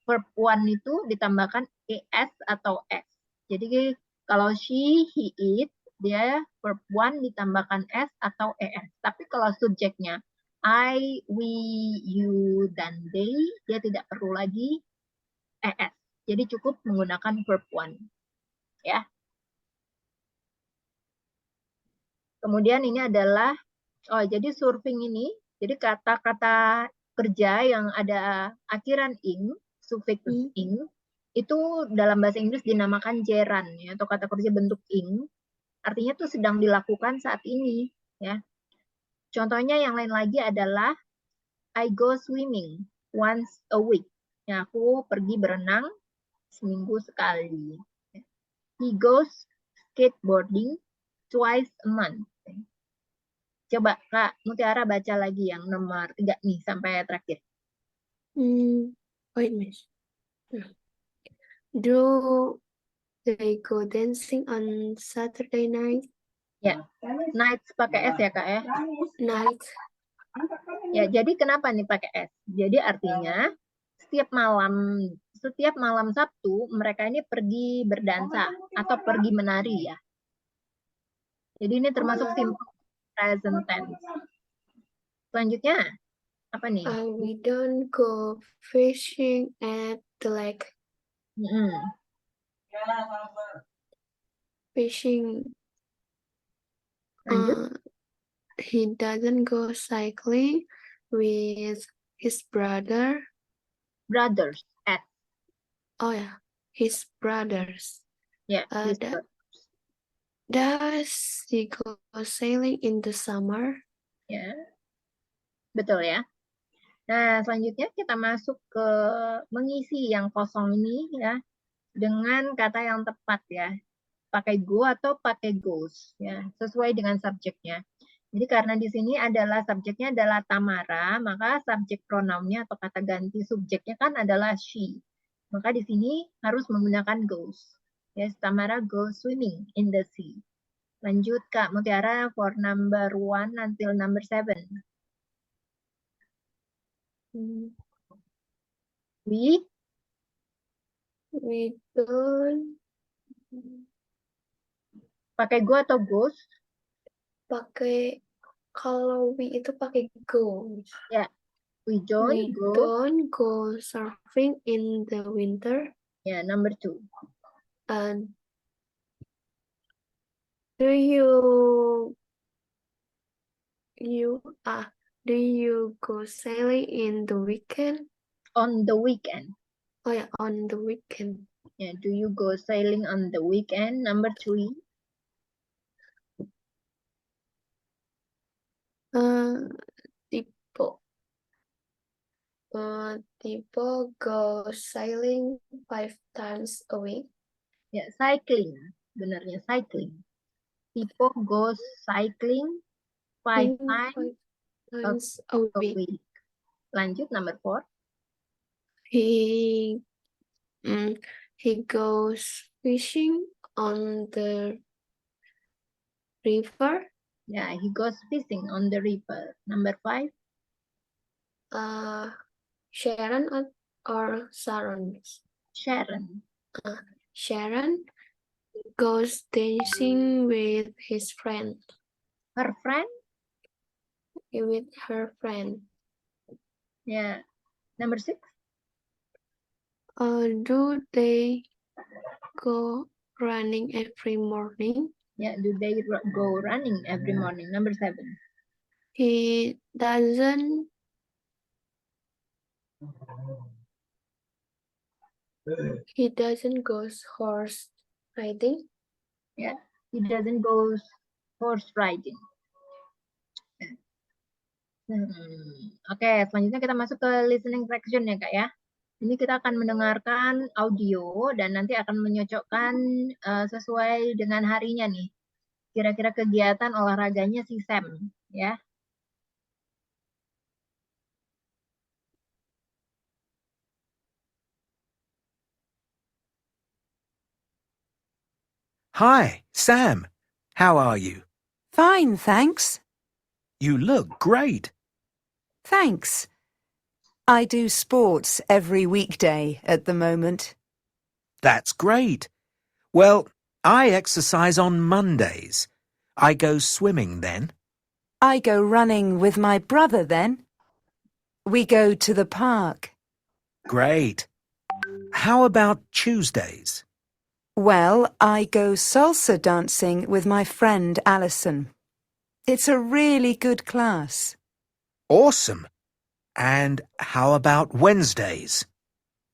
Speaker 1: Verb one itu ditambahkan es atau s. Jadi kalau she, he, it, dia verb one ditambahkan s atau es. Tapi kalau subjeknya I, we, you, dan they, dia tidak perlu lagi es. Jadi cukup menggunakan verb one. Ya. Kemudian ini adalah, jadi surfing ini, jadi kata-kata kerja yang ada akhiran ing, sufiks ing, itu dalam bahasa Inggris dinamakan gerund ya, atau kata kerja bentuk ing, artinya tuh sedang dilakukan saat ini ya. Contohnya yang lain lagi adalah I go swimming once a week. Ya, aku pergi berenang seminggu sekali. He goes skateboarding twice a month. Coba Kak Mutiara baca lagi yang nomor 3 nih sampai terakhir.
Speaker 2: Wait, Miss. Do they go dancing on Saturday night?
Speaker 1: Ya, nights pakai S ya Kak ya.
Speaker 2: Night.
Speaker 1: Ya, jadi kenapa nih pakai S? Jadi artinya setiap malam Sabtu mereka ini pergi berdansa atau pergi menari ya. Jadi ini termasuk simple present tense. Selanjutnya apa nih?
Speaker 2: We don't go fishing at the lake. Fishing.
Speaker 1: Lanjut.
Speaker 2: He doesn't go cycling with his brother.
Speaker 1: Brothers. S.
Speaker 2: Oh yeah, his brothers.
Speaker 1: Ya.
Speaker 2: Does he go sailing in the summer?
Speaker 1: Ya. Betul ya. Nah, selanjutnya kita masuk ke mengisi yang kosong ini ya dengan kata yang tepat ya. Pakai go atau pakai goes ya, sesuai dengan subjeknya. Jadi karena di sini adalah subjeknya adalah Tamara, maka subjek pronounnya atau kata ganti subjeknya kan adalah she. Maka di sini harus menggunakan goes. Yes, Tamara goes swimming in the sea. Lanjut Kak Mutiara for number 1 until number 7. We
Speaker 2: don't
Speaker 1: pakai go atau goes?
Speaker 2: pakai Kalau we itu pakai go.
Speaker 1: Ya, we
Speaker 2: We
Speaker 1: don't go.
Speaker 2: don't go surfing in the winter.
Speaker 1: Ya, number 2.
Speaker 2: And do you do you go sailing in the weekend?
Speaker 1: On the weekend.
Speaker 2: Oh yeah, on the weekend.
Speaker 1: Ya, do you go sailing on the weekend? Number 3.
Speaker 2: People go sailing 5 times a week.
Speaker 1: Ya, cycling. Benarnya cycling. People go cycling 5 times
Speaker 2: 5 times a
Speaker 1: a
Speaker 2: week.
Speaker 1: week. Lanjut, number 4.
Speaker 2: He goes fishing on the river.
Speaker 1: Yeah, he goes fishing on the river. Number 5.
Speaker 2: Sharon or Sharon?
Speaker 1: Sharon.
Speaker 2: Sharon goes dancing with his friend.
Speaker 1: Her friend.
Speaker 2: With her friend.
Speaker 1: Yeah. Number 6.
Speaker 2: Do they go running every morning?
Speaker 1: Yeah, do they go running every morning? Number 7.
Speaker 2: He doesn't go horse riding.
Speaker 1: Yeah, he doesn't go horse riding. Oke, selanjutnya kita masuk ke listening fraction ya Kak ya. Ini kita akan mendengarkan audio dan nanti akan menyocokkan sesuai dengan harinya nih. Kira-kira kegiatan olahraganya si Sam ya.
Speaker 3: Hi, Sam. How are you?
Speaker 7: Fine, thanks.
Speaker 3: You look great.
Speaker 7: Thanks. I do sports every weekday at the moment.
Speaker 3: That's great. Well, I exercise on Mondays. I go swimming then.
Speaker 7: I go running with my brother then. We go to the park.
Speaker 3: Great. How about Tuesdays?
Speaker 7: Well, I go salsa dancing with my friend Alison. It's a really good class.
Speaker 3: Awesome. And how about Wednesdays?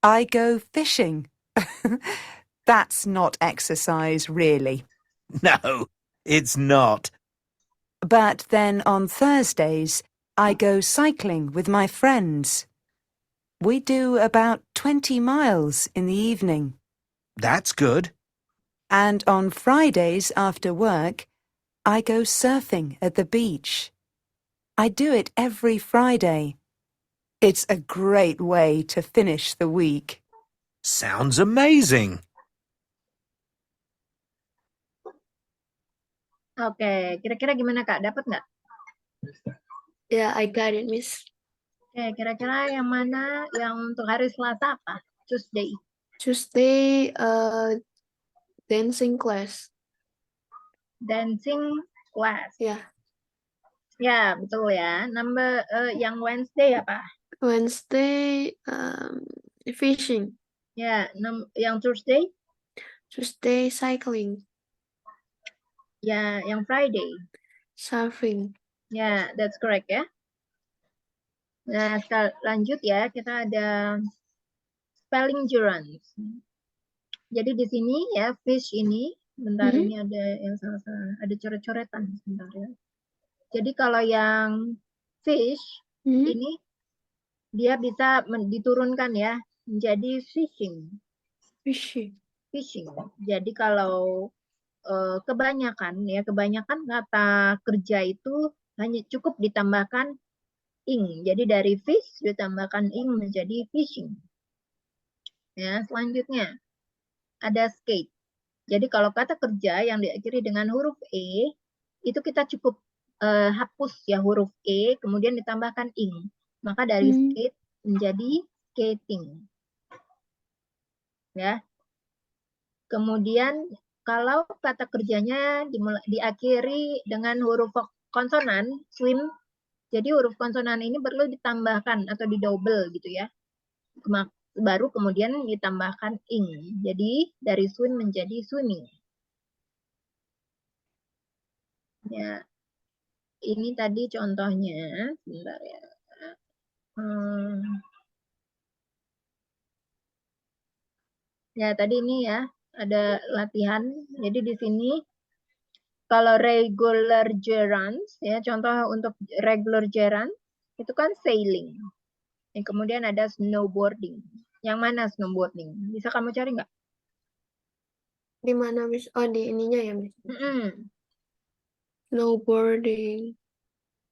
Speaker 7: I go fishing. That's not exercise, really.
Speaker 3: No, it's not.
Speaker 7: But then on Thursdays, I go cycling with my friends. We do about 20 miles in the evening.
Speaker 3: That's good.
Speaker 7: And on Fridays after work, I go surfing at the beach. I do it every Friday. It's a great way to finish the week.
Speaker 3: Sounds amazing.
Speaker 1: Oke, kira-kira gimana Kak? Dapat nggak?
Speaker 2: Yeah, I got it, Miss.
Speaker 1: Oke, kira-kira yang mana yang untuk hari Selasa apa? Tuesday.
Speaker 2: Tuesday, dancing class.
Speaker 1: Dancing class.
Speaker 2: Yeah.
Speaker 1: Ya, betul ya. Number yang Wednesday apa?
Speaker 2: Wednesday, fishing.
Speaker 1: Ya, yang Thursday?
Speaker 2: Tuesday, cycling.
Speaker 1: Ya, yang Friday?
Speaker 2: Surfing.
Speaker 1: Ya, that's correct ya. Nah, lanjut ya, kita ada spelling gerunds. Jadi di sini ya, fish ini, bentar ini ada yang salah-salah, ada coret-coretan sebentar ya. Jadi kalau yang fish ini dia bisa diturunkan ya menjadi fishing. Fishing. Jadi kalau kebanyakan kata kerja itu hanya cukup ditambahkan ing. Jadi dari fish ditambahkan ing menjadi fishing. Ya, selanjutnya ada skate. Jadi kalau kata kerja yang diakhiri dengan huruf e itu kita cukup hapus ya huruf e kemudian ditambahkan ing. Maka dari skate menjadi skating. Ya. Kemudian kalau kata kerjanya diakhiri dengan huruf konsonan, swim, jadi huruf konsonan ini perlu ditambahkan atau didouble gitu ya. Baru kemudian ditambahkan ing. Jadi dari swim menjadi swimming. Ya, ini tadi contohnya. Sebentar ya. Ya, tadi ini ya, ada latihan. Jadi di sini kalau regular gerunds, ya contoh untuk regular gerund itu kan sailing. Dan kemudian ada snowboarding. Yang mana snowboarding? Bisa kamu cari nggak?
Speaker 2: Di mana, Miss? Oh, di ininya ya, Miss.
Speaker 1: Mm-mm.
Speaker 2: Snowboarding.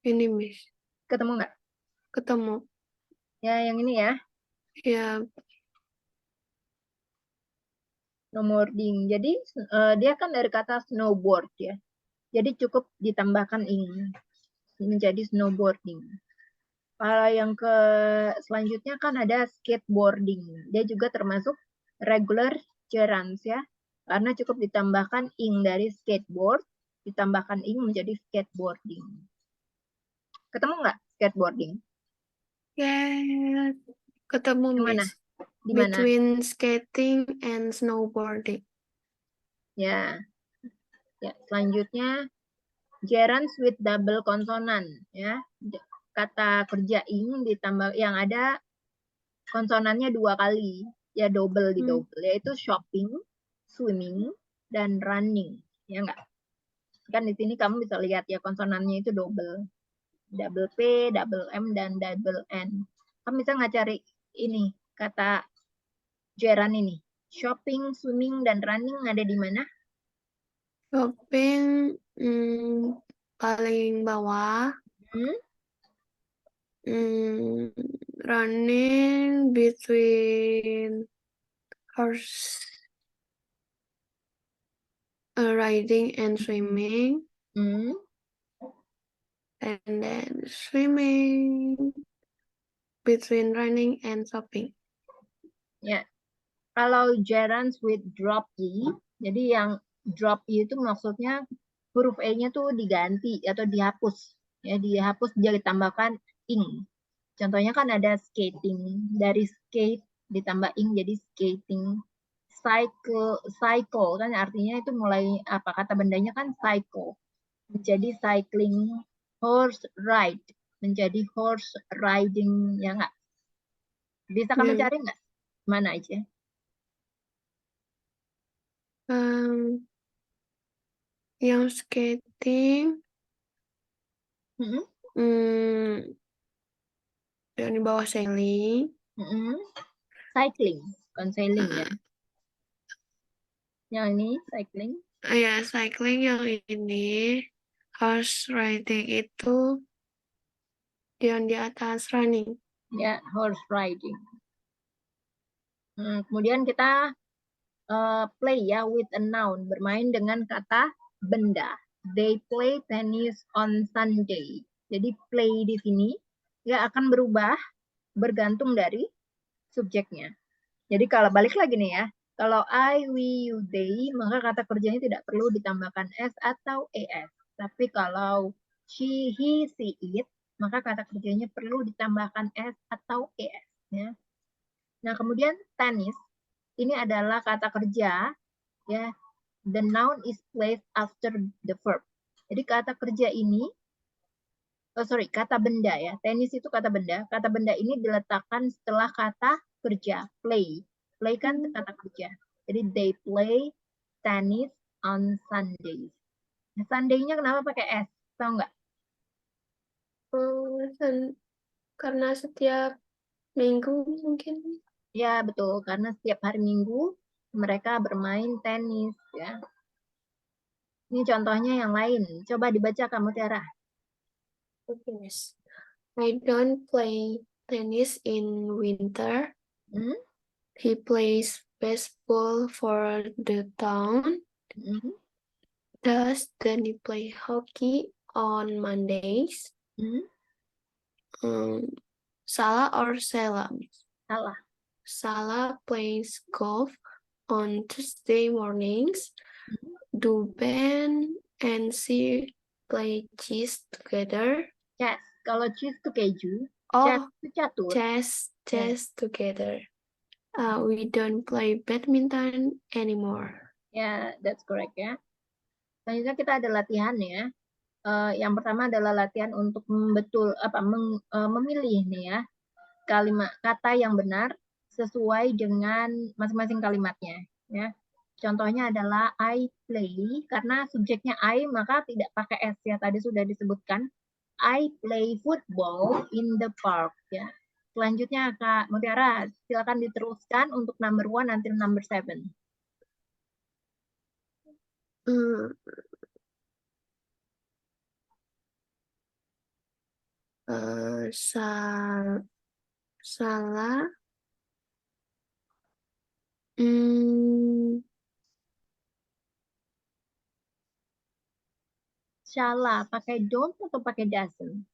Speaker 2: Ini, Miss.
Speaker 1: Ketemu nggak?
Speaker 2: Ketemu.
Speaker 1: Ya, yang ini ya.
Speaker 2: Ya,
Speaker 1: Snowboarding. Jadi dia kan dari kata snowboard ya. Jadi cukup ditambahkan ing menjadi snowboarding. Kalau yang ke selanjutnya kan ada skateboarding. Dia juga termasuk regular gerunds ya. Karena cukup ditambahkan ing dari skateboard, ditambahkan ing menjadi skateboarding. Ketemu nggak skateboarding?
Speaker 2: ya, ketemu,
Speaker 1: Yang mana?
Speaker 2: Miss.
Speaker 1: Di mana?
Speaker 2: Between skating and snowboarding.
Speaker 1: Ya. Ya, selanjutnya gerunds with double consonant ya. Kata kerja ing ditambah yang ada konsonannya 2 kali, ya double di double, yaitu shopping, swimming, dan running, ya enggak? Kan di sini kamu bisa lihat ya konsonannya itu double. Double P, double M, dan double N. Kamu bisa nggak cari ini, kata gerund ini? Shopping, swimming, dan running ada di mana?
Speaker 2: Shopping paling bawah. Running between horse riding and swimming. And then swimming between running and shopping.
Speaker 1: Ya. Kalau gerunds with drop E, jadi yang drop E itu maksudnya huruf E-nya tuh diganti atau dihapus. Ya, dihapus dia ditambahkan ing. Contohnya kan ada skating, dari skate ditambah ing jadi skating. Cycle kan artinya itu mulai apa kata bendanya kan cycle. Menjadi cycling, horse ride menjadi horse riding, ya nggak? Bisa kamu cari nggak? Mana aja?
Speaker 2: Yang skating, yang di bawah sailing.
Speaker 1: Cycling, bukan sailing ya. Yang ini cycling.
Speaker 2: Ya, cycling yang ini. Horse riding itu yang di atas running.
Speaker 1: Ya, horse riding. Kemudian kita play ya with a noun, bermain dengan kata benda. They play tennis on Sunday. Jadi play di sini ya akan berubah bergantung dari subjeknya. Jadi kalau balik lagi nih ya, kalau I, we, you, they, maka kata kerjanya tidak perlu ditambahkan s atau es. Tapi kalau she, he, she, it, maka kata kerjanya perlu ditambahkan s atau es. Ya. Nah kemudian tennis ini adalah kata kerja, ya. The noun is placed after the verb. Jadi kata kerja ini, kata benda ya. Tenis itu kata benda. Kata benda ini diletakkan setelah kata kerja, play. Play kan kata kerja. Jadi they play tennis on Sundays. Nah, Sunday-nya kenapa pakai S? Tahu nggak?
Speaker 2: Karena setiap minggu mungkin.
Speaker 1: Ya betul, karena setiap hari Minggu mereka bermain tenis ya. Ini contohnya yang lain. Coba dibaca kamu Tiara.
Speaker 2: Okay, Miss. I don't play tennis in winter. He plays baseball for the town. Does Danny play hockey on Mondays? Salah or Sela?
Speaker 1: Salah.
Speaker 2: Salah plays golf on Tuesday mornings. Do Ben and she play chess together.
Speaker 1: Chess. Kalau chess itu keju. Chess
Speaker 2: Oh,
Speaker 1: itu catur.
Speaker 2: chess together. We don't play badminton anymore.
Speaker 1: Ya, that's correct ya. Selanjutnya kita ada latihan ya. Yang pertama adalah latihan untuk memilih nih ya kalimat kata yang benar sesuai dengan masing-masing kalimatnya ya. Contohnya adalah I play, karena subjeknya I maka tidak pakai S ya, tadi sudah disebutkan. I play football in the park ya. Selanjutnya Kak Mutiara, silakan diteruskan untuk number 1 until number 7.
Speaker 2: Salah.
Speaker 1: Salah, pakai don't atau pakai doesn't?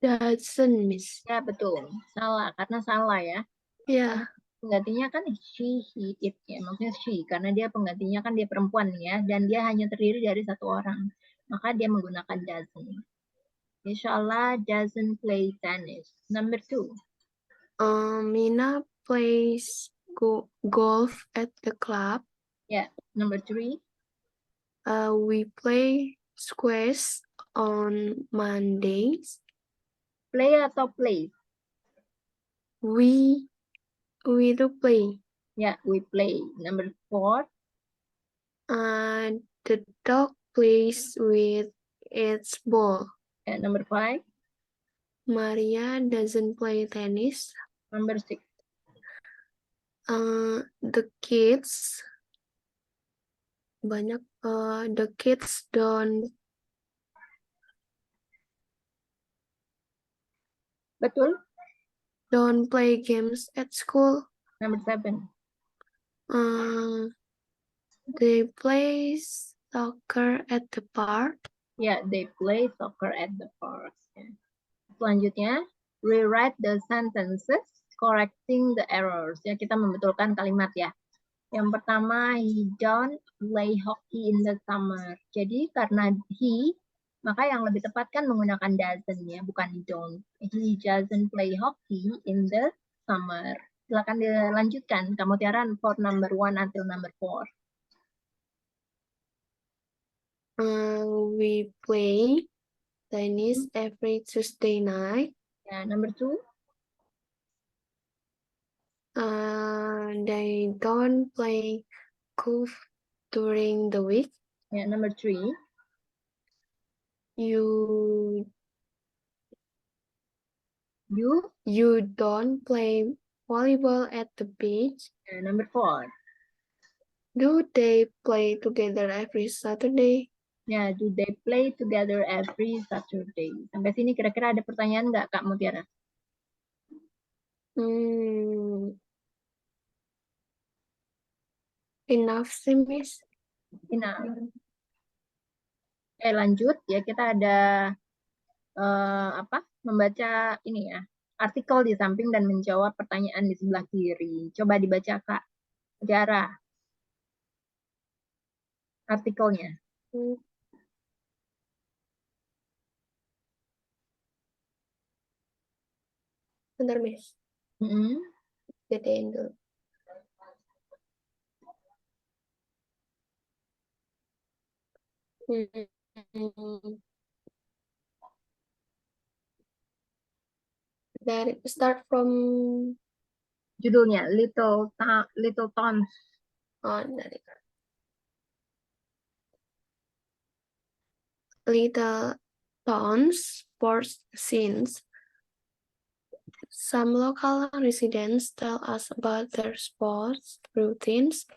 Speaker 2: Doesn't, Miss.
Speaker 1: Ya betul, salah karena salah ya.
Speaker 2: Ya.
Speaker 1: Penggantinya kan she, he, it ya, maksudnya she karena dia penggantinya kan dia perempuan ya, dan dia hanya terdiri dari satu orang, maka dia menggunakan doesn't. Inshallah doesn't play tennis. Number 2.
Speaker 2: Mina plays golf at the club.
Speaker 1: Yeah. Number 3.
Speaker 2: We play squash on Mondays.
Speaker 1: Play atau play?
Speaker 2: We do play.
Speaker 1: Yeah, we play. Number 4.
Speaker 2: The dog plays with its ball.
Speaker 1: Yeah, number 5.
Speaker 2: Maria doesn't play tennis.
Speaker 1: Number 6.
Speaker 2: The kids don't.
Speaker 1: Betul.
Speaker 2: Don't play games at school.
Speaker 1: Number 7.
Speaker 2: They play soccer at the park.
Speaker 1: Yeah, they play soccer at the park. Yeah. Selanjutnya, rewrite the sentences, correcting the errors. Ya, kita membetulkan kalimat ya. Yang pertama, he don't play hockey in the summer. Jadi karena he, maka yang lebih tepat kan menggunakan doesn't ya, bukan don't. He doesn't play hockey in the summer. Silakan dilanjutkan, Kamu Tiara, for number 1 until number 4.
Speaker 2: We play tennis every Tuesday night.
Speaker 1: Yeah, number 2.
Speaker 2: They don't play golf during the week.
Speaker 1: Yeah, number 3.
Speaker 2: You don't play volleyball at the beach.
Speaker 1: Yeah, number 4.
Speaker 2: Do they play together every Saturday?
Speaker 1: Ya, do they play together every Saturday? Sampai sini kira-kira ada pertanyaan nggak, Kak Mutiara?
Speaker 2: Enough sih, Miss.
Speaker 1: Enough. Lanjut ya, kita ada membaca ini ya, artikel di samping dan menjawab pertanyaan di sebelah kiri. Coba dibaca, Kak Mutiara. Artikelnya.
Speaker 2: Bentar, Miss. Gedein dulu. Dari start from
Speaker 1: judulnya Little Towns.
Speaker 2: Dari Little Towns sports scenes. Some local residents tell us about their sports routines.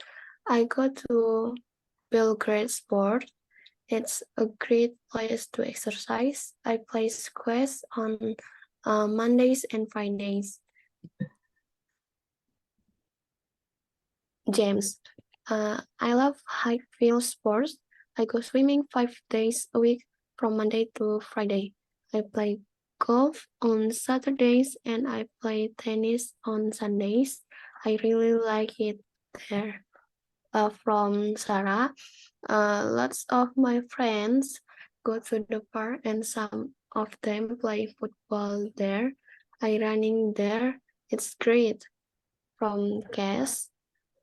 Speaker 2: I go to Belgrade Sport. It's a great place to exercise. I play squash on Mondays and Fridays. James, I love high field sports. I go swimming 5 days a week from Monday to Friday. I play golf on Saturdays and I play tennis on Sundays. I really like it there. From Sarah, lots of my friends go to the park and some of them play football there. I running there. It's great. From Cass,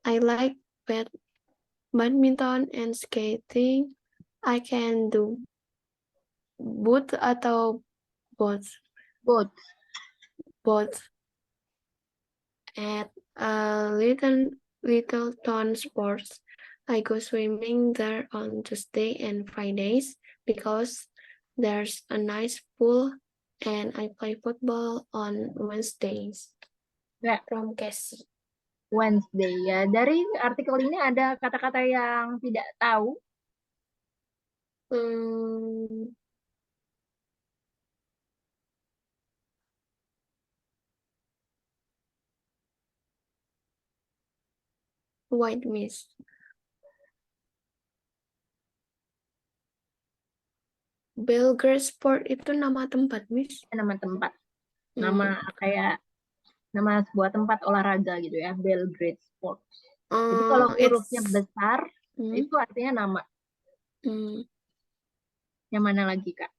Speaker 2: I like badminton and skating. I can do both atau both
Speaker 1: Both.
Speaker 2: at Littleton Sports. I go swimming there on Tuesday and Fridays because there's a nice pool, and I play football on Wednesdays.
Speaker 1: Ya,
Speaker 2: From Cassie.
Speaker 1: Wednesday ya. Dari artikel ini ada kata-kata yang tidak tahu.
Speaker 2: White Mist. Belgrade Sport itu nama tempat, Miss?
Speaker 1: Nama tempat. Nama kayak nama sebuah tempat olahraga gitu ya, Belgrade Sports. Jadi kalau hurufnya besar, itu artinya nama. Yang mana lagi, Kak?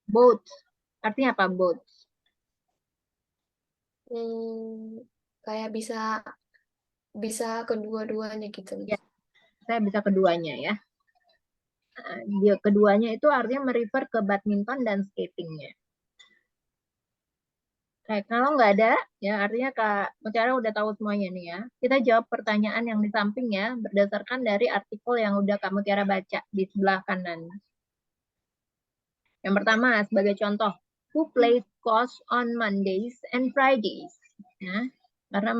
Speaker 1: Boat. Artinya apa, boat?
Speaker 2: Kayak bisa kedua-duanya gitu.
Speaker 1: Ya, saya bisa keduanya ya. Keduanya itu artinya merefer ke badminton dan skatingnya. Kalau nggak ada, ya artinya Kak Mutiara udah tahu semuanya nih ya. Kita jawab pertanyaan yang di samping ya, berdasarkan dari artikel yang udah Kak Mutiara baca di sebelah kanan. Yang pertama, sebagai contoh, who plays squash on Mondays and Fridays? Ya, karena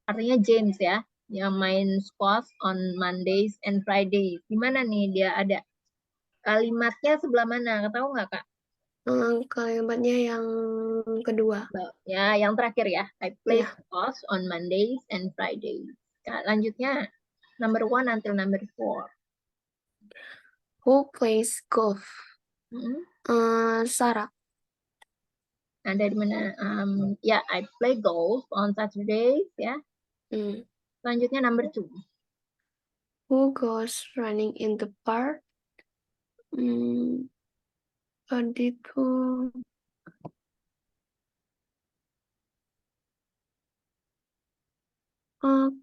Speaker 1: artinya James ya, yang main squash on Mondays and Fridays. Gimana nih dia ada? Kalimatnya sebelah mana? Tahu nggak, Kak?
Speaker 2: Kalimatnya yang kedua.
Speaker 1: Ya, yang terakhir ya. I play squash on Mondays and Fridays. Lanjutnya, number 1 until number 4.
Speaker 2: Who plays golf? Sarah.
Speaker 1: Nah, dari mana? Ya, I play golf on Saturdays ya. Selanjutnya number 2.
Speaker 2: Who goes running in the park? Tadi tuh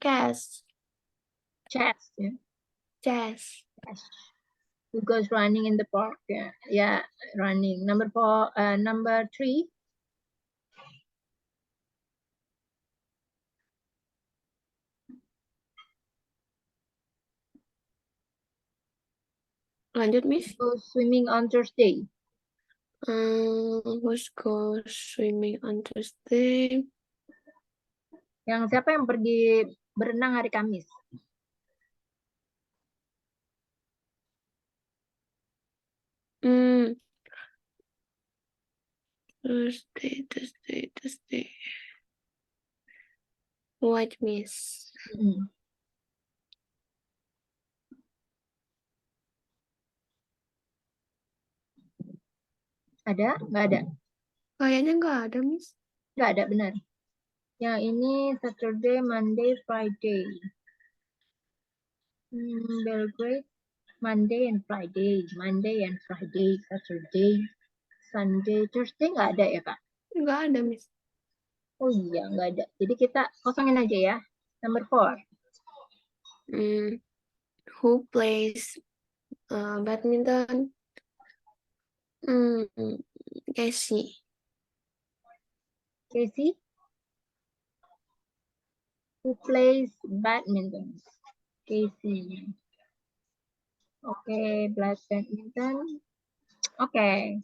Speaker 2: Cass.
Speaker 1: Chess ya.
Speaker 2: Chess.
Speaker 1: Who goes running in the park? Ya, running. Number 3.
Speaker 2: Lanjut, Miss.
Speaker 1: Go swimming on Thursday.
Speaker 2: Who's go swimming on Thursday?
Speaker 1: Yang siapa yang pergi berenang hari Kamis?
Speaker 2: Thursday. White Miss.
Speaker 1: Ada? Nggak ada?
Speaker 2: Kayaknya nggak ada, Miss.
Speaker 1: Nggak ada, benar. Yang ini Saturday, Monday, Friday. Belgrade, Monday and Friday. Monday and Friday, Saturday, Sunday, Thursday nggak ada ya, Kak?
Speaker 2: Nggak ada, Miss.
Speaker 1: Oh iya, nggak ada. Jadi kita kosongin aja ya. Number 4.
Speaker 2: Who plays badminton? Casey.
Speaker 1: Casey? Who plays badminton? Casey. Oke, badminton. Oke.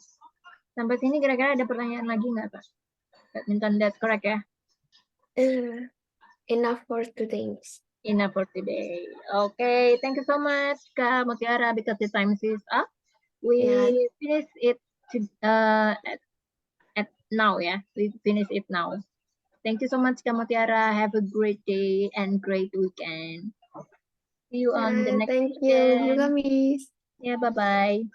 Speaker 1: Sampai sini kira-kira ada pertanyaan lagi nggak, Pak? Badminton, that's correct ya?
Speaker 2: Enough for today.
Speaker 1: Enough for today. Okay, thank you so much, Kak Mutiara, because the time is up. We finish it at now ya. We finish it now. Thank you so much, Kak Mutiara. Have a great day and great weekend. See you on the next
Speaker 2: Thank you juga, Miss.
Speaker 1: Yeah, bye-bye.